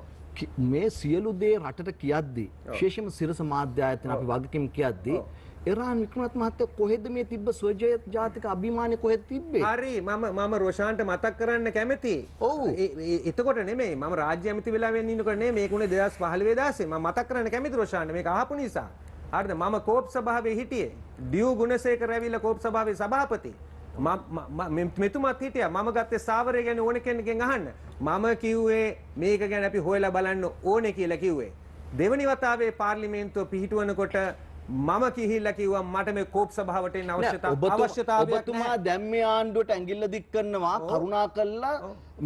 මේ සියලු දේ රටට කියද්දී විශේෂයෙන්ම සිරස මාධ්‍ය ආයතන අපි වගකීම් කියද්දී එරාන් වික්‍රමනාත් මහත්තයා කොහෙද මේ තිබ්බ ස්වජය ජාතික අභිමානය කොහෙද තිබ්බේ? හරි මම රොෂාන්ට මතක් කරන්න කැමතියි. ඔව්. එතකොට නෙමෙයි මම රාජ්‍ය ඇමති වෙලා වෙන්න ඉන්නකොට නෙමෙයි මේක උනේ 2015 මම මතක් කරන්න කැමති රොෂාන්ට මේක අහපු නිසා. හරිද මම කෝප් සභාවේ හිටියේ. ඩියු ගුණසේකර ඇවිල්ලා කෝප් සභාවේ සභාපති. මෙතුමත් හිටියා. මම ගත්තේ සාවරය ගැන ඕන කෙනකින් අහන්න. මම කිව්වේ මේක ගැන අපි හොයලා බලන්න ඕනේ කියලා කිව්වේ. දෙවනි වතාවේ පාර්ලිමේන්තුව පිහිටුවනකොට මම කිහිල්ලා කිව්වා මට මේ කෝප් සභාවට එන්න අවශ්‍යතාවයක් ඔබතුමා දැන් මේ ආණ්ඩුවට ඇඟිල්ල දික් කරනවා කරුණා කළා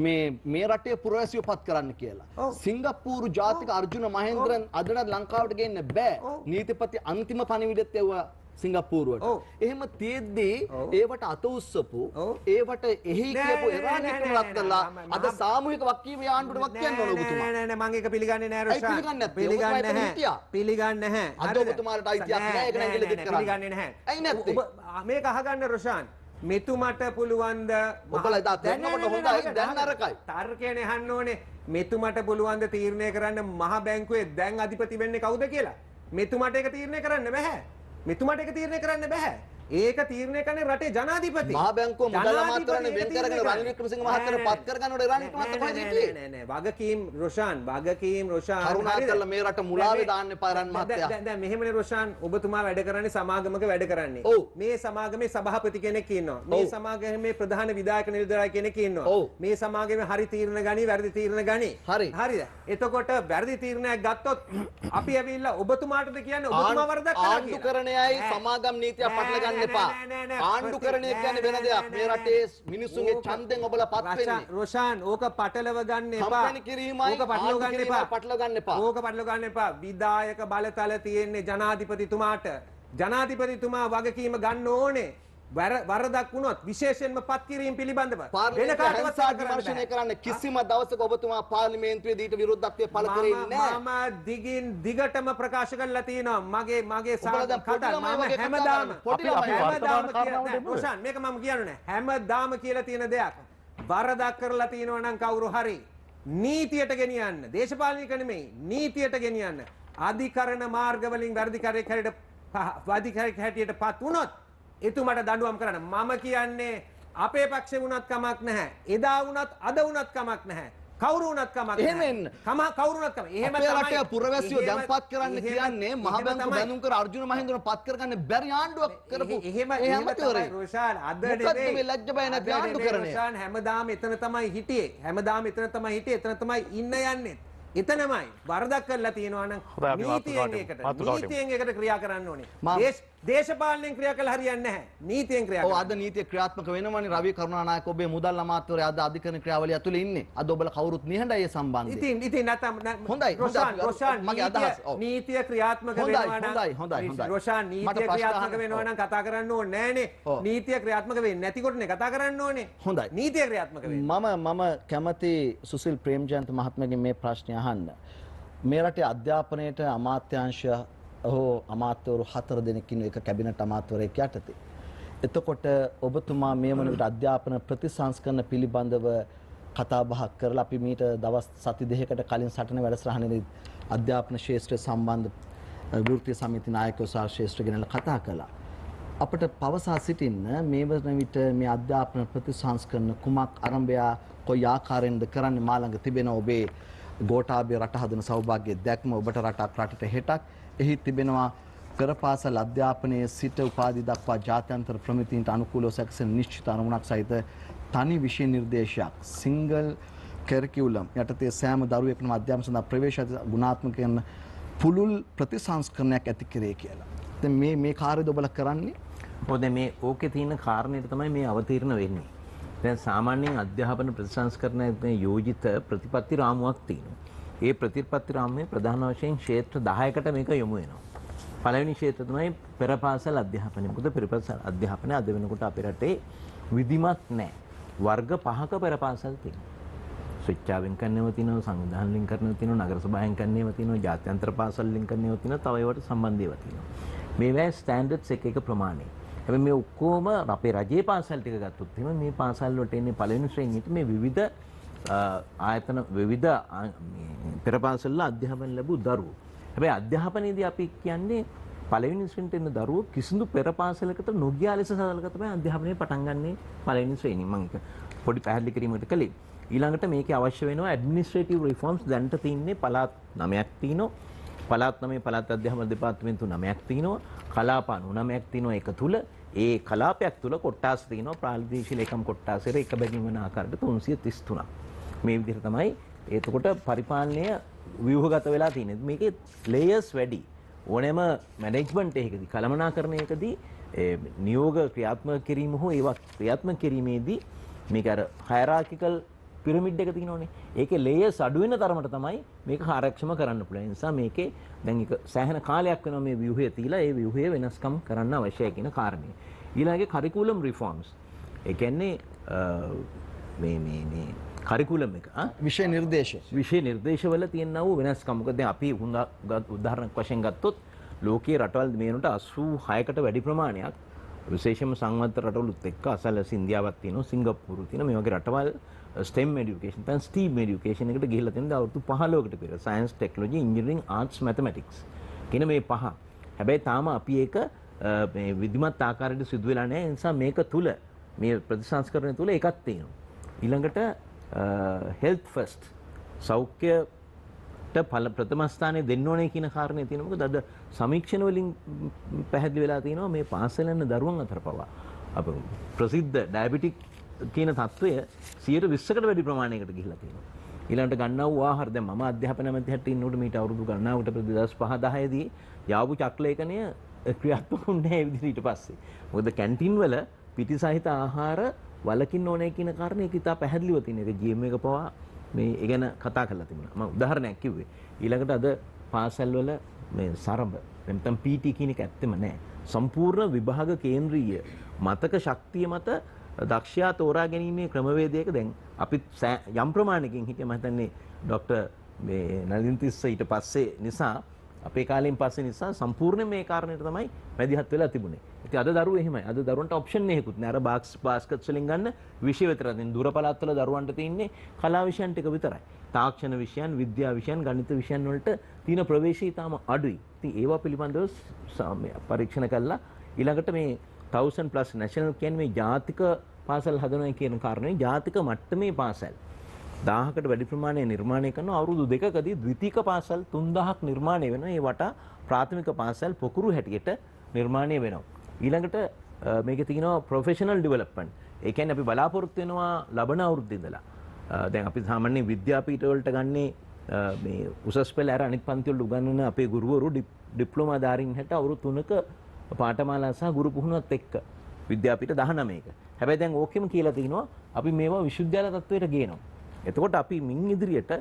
මේ රටේ පුරවැසියෝ පත් කරන්න කියලා. සිංගප්පූරු ජාතික අර්ජුන මහේන්ද්‍රන් අදට ලංකාවට ගේන්න බෑ. නීතිපති අන්තිම පණිවිඩෙත් එවුවා සිංගප්පූරුවට. එහෙම තියෙද්දී ඒවට අත උස්සපු ඒවට එහි කියපු එරානිකම ලක් කරලා අද සාමූහික වක්කීමේ ආණ්ඩුවට වක් කියන්න ඕන ඔබතුමා. නෑ මම ඒක පිළිගන්නේ නෑ රොෂාන්. පිළිගන්නේ නැහැ. අද ඔබතුමාට අයිතියක් නෑ ඒක නංගිල දික් කරන්න. පිළිගන්නේ නැහැ. ඇයි නැත්තේ? ඔබ මේක අහගන්න රොෂාන්. මෙතුමට පුළුවන්ද ඔබලා එදා දෙන්නකොට හොඳයි දැන් නරකයි. තර්කයනේ අහන්න ඕනේ. මෙතුමට පුළුවන්ද තීරණය කරන්න මහ බැංකුවේ දැන් අධිපති වෙන්නේ කවුද කියලා? මෙතුමට ඒක තීරණය කරන්න බෑ. මෙතුමාට ඒක තීරණය කරන්න බෑ. ඒක තීරණය කරන්නේ රටේ ජනාධිපති. මහා බැංකුව මුදල් අමාත්‍යවරණය වෙන් කරගෙන රනිල් වික්‍රමසිංහ මහත්තයාට පත් කරගන්නකොට රනිල් වික්‍රමසිංහ කොහෙද හිටියේ? නෑ වගකීම් රොෂාන් කරුණා කරලා මේ රට මුලාවේ දාන්න එපා රන් මහත්තයා. දැන් මෙහෙමනේ රොෂාන් ඔබතුමා වැඩ කරන්නේ සමාගමක වැඩ කරන්නේ. මේ සමාගමේ සභාපති කෙනෙක් ඉන්නවා. මේ සමාගමේ ප්‍රධාන විධායක නිලධාරී කෙනෙක් ඉන්නවා. මේ සමාගමේ හරි තීරණ ගනි වැරදි තීරණ ගනි. හරිද? එතකොට වැරදි තීරණයක් ගත්තොත් අපි ඇවිල්ලා ඔබතුමාටද කියන්නේ ඔබතුමා වරදක් කළා කියලා. ආණ්ඩුකරණයයි සමාගම් නීතිය පටල ආණ්ඩුකරණය කියන්නේ වෙන දෙයක්. මේ රටේ මිනිස්සුන්ගේ ඡන්දෙන් ඔබලා පත් වෙන්නේ. රොෂාන් ඕක පටලව ගන්න එපා. කම්පැනි කිරීමයි ඕක පටලව ගන්න එපා. පටලව ගන්න එපා. ඕක පටලව ගන්න එපා. විධායක බලතල තියෙන්නේ ජනාධිපතිතුමාට. ජනාධිපතිතුමා වගකීම ගන්න ඕනේ. වරදක් වුණොත් විශේෂයෙන්ම පත් කිරීම පිළිබඳව වෙන කාටවත් විමර්ශනය කරන්න කිසිම දවසක ඔබතුමා පාර්ලිමේන්තුවේ ඊට විරුද්ධත්වය පළ කරේ නැහැ. මම දිගින් දිගටම ප්‍රකාශ කරලා තියෙනවා මගේ රොෂාන් මේක මම කියන්නේ හැමදාම කියලා තියෙන දෙයක්. වරදක් කරලා තියෙනවා නම් කවුරු හරි නීතියට ගෙනියන්න. දේශපාලනික නෙමෙයි නීතියට ගෙනියන්න. අධිකරණ මාර්ග වලින් වැඩිකාරයෙක් හැටියට පත් වුණොත් එතුමට දඬුවම් කරන්න. මම කියන්නේ අපේ පක්ෂේ වුණත් කමක් නැහැ. එදා වුණත් අද වුණත් කමක් නැහැ. කවුරු වුණත් කමක් නැහැ. එහෙම කවුරු වුණත් කමක්. එහෙම තමයි රටේ පුරවැසියෝ දැන් පත් කරන්න කියන්නේ මහ බැංකුව බැඳුම් කර අර්ජුන මහේන්ද්‍රන් පත් කරගන්න බැරි ආණ්ඩුවක් කරපු එහෙම තමයි රොෂාන් අද නෙවෙයි මේ ලැජ්ජ බය නැති ආණ්ඩු කරන්නේ. රොෂාන් හැමදාම එතන තමයි හිටියේ. එතන තමයි ඉන්න යන්නේ. එතනමයි වරදක් කරලා තියෙනවා නම් නීතියෙන් ඒකට ක්‍රියා කරන්න ඕනේ. දේශපාලනයෙන් ක්‍රියා කළ හරියන්නේ නැහැ. නීතියෙන් ක්‍රියා කරන්න. අද නීතිය ක්‍රියාත්මක වෙනවනේ. රවි කරුණානායක ඔබේ මුදල් අමාත්‍යවරයා අද අධිකරණ ක්‍රියාවලිය ඇතුලේ ඉන්නේ. අද ඔබලා කවුරුත් නිහඬයි ඒ සම්බන්ධයෙන්. ඉතින් නැත්නම් හොඳයි. රොෂාන් මගේ අදහස. නීතිය ක්‍රියාත්මක වෙනවා නම් හොඳයි. රොෂාන් නීතිය ක්‍රියාත්මක වෙනවා නම් කතා කරන්න ඕනේ නෑනේ. නීතිය ක්‍රියාත්මක වෙන්නේ නැතිකොටනේ කතා කරන්න ඕනේ. හොඳයි. නීතිය ක්‍රියාත්මක වෙන්නේ. මම කැමති සුසිල් ප්‍රේමජයන්ත මහත්මයාගෙන් මේ ප්‍රශ්නේ අහන්න. මේ රටේ අධ්‍යාපනයේට අමාත්‍යාංශය හෝ අමාත්‍යවරු 4 දෙනෙක් ඉන්න එක කැබිනට් අමාත්‍යවරයෙක් යටතේ. එතකොට ඔබතුමා මේ වන විට අධ්‍යාපන ප්‍රතිසංස්කරණ පිළිබඳව කතා බහක් කරලා අපි මීට දවස් සති දෙකකට කලින් සටන වැඩසටහනේදී අධ්‍යාපන ශාස්ත්‍රය සම්බන්ධ වෘත්තීය සමිති නායකයෝ සහ ශාස්ත්‍ර ගැන කතා කළා. අපට පවසා සිටින්න මේ වන විට මේ අධ්‍යාපන ප්‍රතිසංස්කරණ කුමක් ආරම්භය කොයි ආකාරයෙන්ද කරන්නේ මා ළඟ තිබෙන ඔබේ ගෝඨාභය රට හදන සෞභාග්‍ය දැක්ම ඔබට රටට හෙටක් එහි තිබෙනවා පෙරපාසල් අධ්‍යාපනයේ සිට උපාධි දක්වා ජාත්‍යන්තර ප්‍රමිතීන්ට අනුකූලව සැකසෙන නිශ්චිත අරමුණක් සහිත තනි විෂය නිර්දේශයක් සිංගල් කරිකියුලම් යටතේ සෑම දරුවෙකුටම අධ්‍යාපන සඳහා ප්‍රවේශ ගුණාත්මක යන පුළුල් ප්‍රතිසංස්කරණයක් ඇති කරේ කියලා. දැන් මේ කාර්යද ඔබලා කරන්නේ? ඔව් දැන් මේ ඕකේ තියෙන කාරණේට තමයි මේ අවතීර්ණ වෙන්නේ. දැන් සාමාන්‍යයෙන් අධ්‍යාපන ප්‍රතිසංස්කරණයේ යෝජිත ප්‍රතිපත්ති රාමුවක් තියෙනවා. ඒ ප්‍රතිපත්ති රාමුවේ ප්‍රධාන වශයෙන් ක්ෂේත්‍ර 10කට මේක යොමු වෙනවා. පළවෙනි ක්ෂේත්‍ර තමයි පෙරපාසල් අධ්‍යාපනය. මොකද පෙරපාසල් අධ්‍යාපනය අද වෙනකොට අපේ රටේ විධිමත් නැහැ. වර්ග 5ක පෙරපාසල් තියෙනවා. ස්විච්චාවෙන් කරන්නේව තියෙනවා, සංවිධාන වලින් කරන්නේව තියෙනවා, නගර සභාවෙන් කරන්නේව තියෙනවා, ජාත්‍යන්තර පාසල් වලින් කරන්නේව තියෙනවා, තව ඒවට සම්බන්ධ ඒවා තියෙනවා. මේවා ස්ටෑන්ඩඩ්ස් එක ප්‍රමාණය. හැබැයි මේ ඔක්කොම අපේ රජයේ පාසල් ටික ගත්තොත් එහෙම මේ පාසල් වලට එන්නේ පළවෙනි ශ්‍රේණියට මේ විවිධ ආයතන විවිධ පෙර පාසල් වල අධ්‍යාපන ලැබූ දරුවෝ. හැබැයි අධ්‍යාපනයේදී අපි කියන්නේ පළවෙනි ශ්‍රේණියට එන දරුවෝ කිසිදු පෙර පාසලකට නොගියා ලෙස සලකලා තමයි අධ්‍යාපනය පටන් ගන්නෙ පළවෙනි ශ්‍රේණිය. මම ඒක පොඩි පැහැදිලි කිරීමකට කළේ. ඊළඟට මේකේ අවශ්‍ය වෙනවා ඇඩ්මිනිස්ට්‍රේටිව් රිෆෝම්ස් දැන්ට තින්නේ පළාත් 9ක් තියෙනවා. පළාත් 9 පළාත් අධ්‍යාපන දෙපාර්තමේන්තු 9ක් තියෙනවා. කලාප 99ක් තියෙනවා එක තුල. ඒ කලාපයක් තුල කොට්ටාස තියෙනවා. ප්‍රාදේශීය ලේකම් කොට්ටාසෙර එක බැගින් වෙන ආකාරයට 333ක්. මේ විදිහට තමයි එතකොට පරිපාලනය ව්‍යුහගත වෙලා තියෙන්නේ. මේකේ ලේයර්ස් වැඩි. ඕනෑම මැනේජ්මන්ට් එකකදී කළමනාකරණයකදී නියෝග ක්‍රියාත්මක කිරීම හෝ ඒවා ක්‍රියාත්මක කිරීමේදී මේක අර හයරාකිකල් පිරමිඩ් එක තියෙනවනේ. ඒකේ ලේයර්ස් අඩු වෙන තරමට තමයි මේක කාර්යක්ෂම කරන්න පුළුවන්. ඒ නිසා මේකේ දැන් එක සෑහෙන කාලයක් වෙනවා මේ ව්‍යුහය තියලා ඒ ව්‍යුහය වෙනස්කම් කරන්න අවශ්‍යයි කියන කාරණේ. ඊළඟේ කරිකුලම් රිෆෝම්ස්. ඒ කියන්නේ මේ කරිකුලම් එක විෂය නිර්දේශවල තියෙනා වූ වෙනස්කම්. මොකද දැන් අපි උදාහරණයක් වශයෙන් ගත්තොත් ලෝකයේ රටවල් මේනට 86කට වැඩි ප්‍රමාණයක් විශේෂම සංවර්ධ රටවලුත් එක්ක අසලස් ඉන්දියාවක් තියෙනවා, සිංගප්පූරු තියෙනවා. මේ වගේ රටවල් STEM education දැන් STEAM education එකට ගිහිල්ලා තියෙනවා අවුරුදු 15කට පෙර. science, technology, engineering, arts, mathematics කියන මේ පහ. හැබැයි තාම අපි ඒක මේ විධිමත් ආකාරයට සිදු වෙලා නැහැ. ඒ නිසා මේක තුල මේ ප්‍රතිසංස්කරණය තුල එකක් තියෙනවා. ඊළඟට health first සෞඛ්‍යයට ප්‍රථම ස්ථානය දෙන්න ඕනේ කියන කාරණේ තියෙනවා. මොකද අද සමීක්ෂණ වලින් පැහැදිලි වෙලා තියෙනවා මේ පාසල යන දරුවන් අතර පවා අප ප්‍රසිද්ධ ඩයබටික් කියන තත්ත්වය 120කට වැඩි ප්‍රමාණයකට ගිහිලා තියෙනවා. ඊළඟට ගන්නා වූ ආහාර දැන් මම අධ්‍යාපන මැදිහත් ඉන්නකොට මීට අවුරුදු ගණනාවකට පෙර 2005 10 දී යාපු චක්ලේඛනය ක්‍රියාත්මක වුණේ නැහැ විදිහට ඊට පස්සේ. මොකද කැන්ටින් වල පිටි සහිත ආහාර වලකින්න ඕනේ කියන කාරණේ ඒක ඉතා පැහැදිලිව තියෙන. ඒක GM එක පවා මේ ඒ ගැන කතා කරලා තිබුණා. මම උදාහරණයක් කිව්වේ. ඊළඟට අද පාසල් වල මේ සරඹ නැත්නම් PT කියන එක ඇත්තෙම නැහැ. සම්පූර්ණ විභාග කේන්ද්‍රීය මතක ශක්තිය මත දක්ෂයා තෝරා ගැනීමේ ක්‍රමවේදයක දැන් අපි යම් ප්‍රමාණයකින් හිටිය මම හිතන්නේ ડોક્ટર මේ නලින් තිස්ස ඊට පස්සේ නිසා අපේ කාලෙන් පස්සේ නිසා සම්පූර්ණ මේ කාරණේට තමයි මැදිහත් වෙලා තිබුණේ. ඉතින් අද දරුවෝ එහෙමයි. අද දරුවන්ට ඔප්ෂන් එකකුත් නෑ. අර බාස්කට්ස් වලින් ගන්න විෂය විතරයි. දැන් දුර පළාත් වල දරුවන්ට තියෙන්නේ කලා විෂයන් ටික විතරයි. තාක්ෂණ විෂයන්, විද්‍යා විෂයන්, ගණිත විෂයන් වලට තියෙන ප්‍රවේශය තාම අඩුයි. ඉතින් ඒවා පිළිබඳව පරීක්ෂණ කළා. ඊළඟට මේ 1000+ නැෂනල් කියන්නේ මේ ජාතික පාසල් හදනවා කියන කාරණේ ජාතික මට්ටමේ පාසල් 1000කට වැඩි ප්‍රමාණයක් නිර්මාණය කරන අවුරුදු දෙකකදී ද්විතීක පාසල් 3000ක් නිර්මාණය වෙනවා. ඒ වටා ප්‍රාථමික පාසල් පොකුරු හැටියට නිර්මාණය වෙනවා. ඊළඟට මේකේ තියෙනවා ප්‍රොෆෙෂනල් ඩෙවලොප්මන්ට්. ඒ කියන්නේ අපි බලාපොරොත්තු වෙනවා ලබන අවුරුද්දේ ඉඳලා. දැන් අපි සාමාන්‍යයෙන් විද්‍යාපීඨ වලට ගන්නේ මේ උසස් පෙළ අර අනිත් පන්ති වල උගන්වන අපේ ගුරුවරු ඩිප්ලෝමා ධාරීන් හැට අවුරුදු 3ක පාඨමාලා සහ ගුරු පුහුණුවත් එක්ක විද්‍යාපීඨ 19ක. හැබැයි දැන් ඕකෙම කියලා තිනවා අපි මේවා විශ්වවිද්‍යාල තත්ත්වයට ගේනවා. එතකොට අපි මින් ඉදිරියට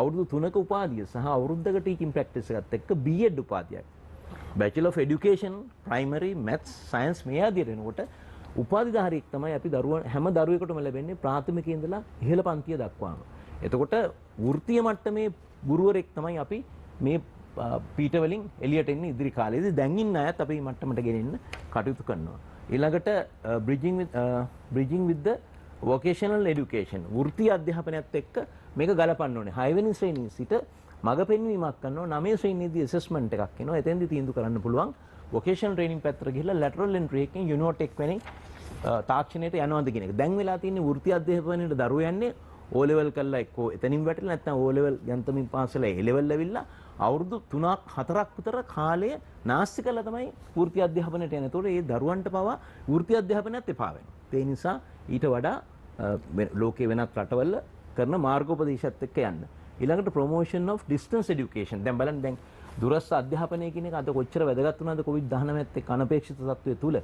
අවුරුදු 3ක උපාධිය සහ අවුරුද්දක ටීචින් ප්‍රැක්ටිස් එකත් එක්ක B.Ed උපාධියක්. Bachelor of Education, Primary, Maths, Science මේ ආදියට එනකොට උපාධිධාරියෙක් තමයි අපි හැම දරුවෙකුටම ලැබෙන්නේ ප්‍රාථමිකයේ ඉඳලා ඉහළ පන්තිය දක්වාම. එතකොට වෘත්තීය මට්ටමේ ගුරුවරයෙක් තමයි අපි මේ පීඨ වලින් එළියට එන්නේ ඉදිරි කාලේදී. දැන් ඉන්න අයත් අපි මේ මට්ටමට ගෙනෙන්න කටයුතු කරනවා. ඊළඟට bridging with the vocational education වෘත්තීය අධ්‍යාපනයත් එක්ක මේක ගලපන්න ඕනේ. 6 වෙනි ශ්‍රේණියේ සිට මග පෙන්වීමක් කරනවා. 9 ශ්‍රේණියේදී assessment එකක් එනවා. එතෙන්දී තීන්දුව කරන්න පුළුවන් vocational training පැත්තට ගිහිල්ලා lateral entry එකකින් Unitec වැනි තාක්ෂණයට යනවාද කියන එක. දැන් වෙලා තියෙන්නේ වෘත්තීය අධ්‍යාපනයට දරුවෝ යන්නේ O level කරලා එක්කෝ එතනින් වැටෙලා නැත්නම් O level යන්තමින් පාස් වෙලා A level ඇවිල්ලා අවුරුදු 3ක් 4ක් විතර කාලය නාස්ති කරලා තමයි වෘත්තීය අධ්‍යාපනයට යන්නේ. ඒතකොට ඒ දරුවන්ට පවා වෘත්තීය අධ්‍යාපනයත් එපා වෙනවා. ඒ නිසා ඊට වඩා ලෝකේ වෙනත් රටවල කරන මාර්ගෝපදේශයත් එක්ක යන්න. ඊළඟට promotion of distance education. දැන් බලන්න දැන් දුරස්ථ අධ්‍යාපනය කියන එක අද කොච්චර වැදගත් වුණාද COVID-19ත් එක්ක අනපේක්ෂිත තත්ත්වයේ තුල.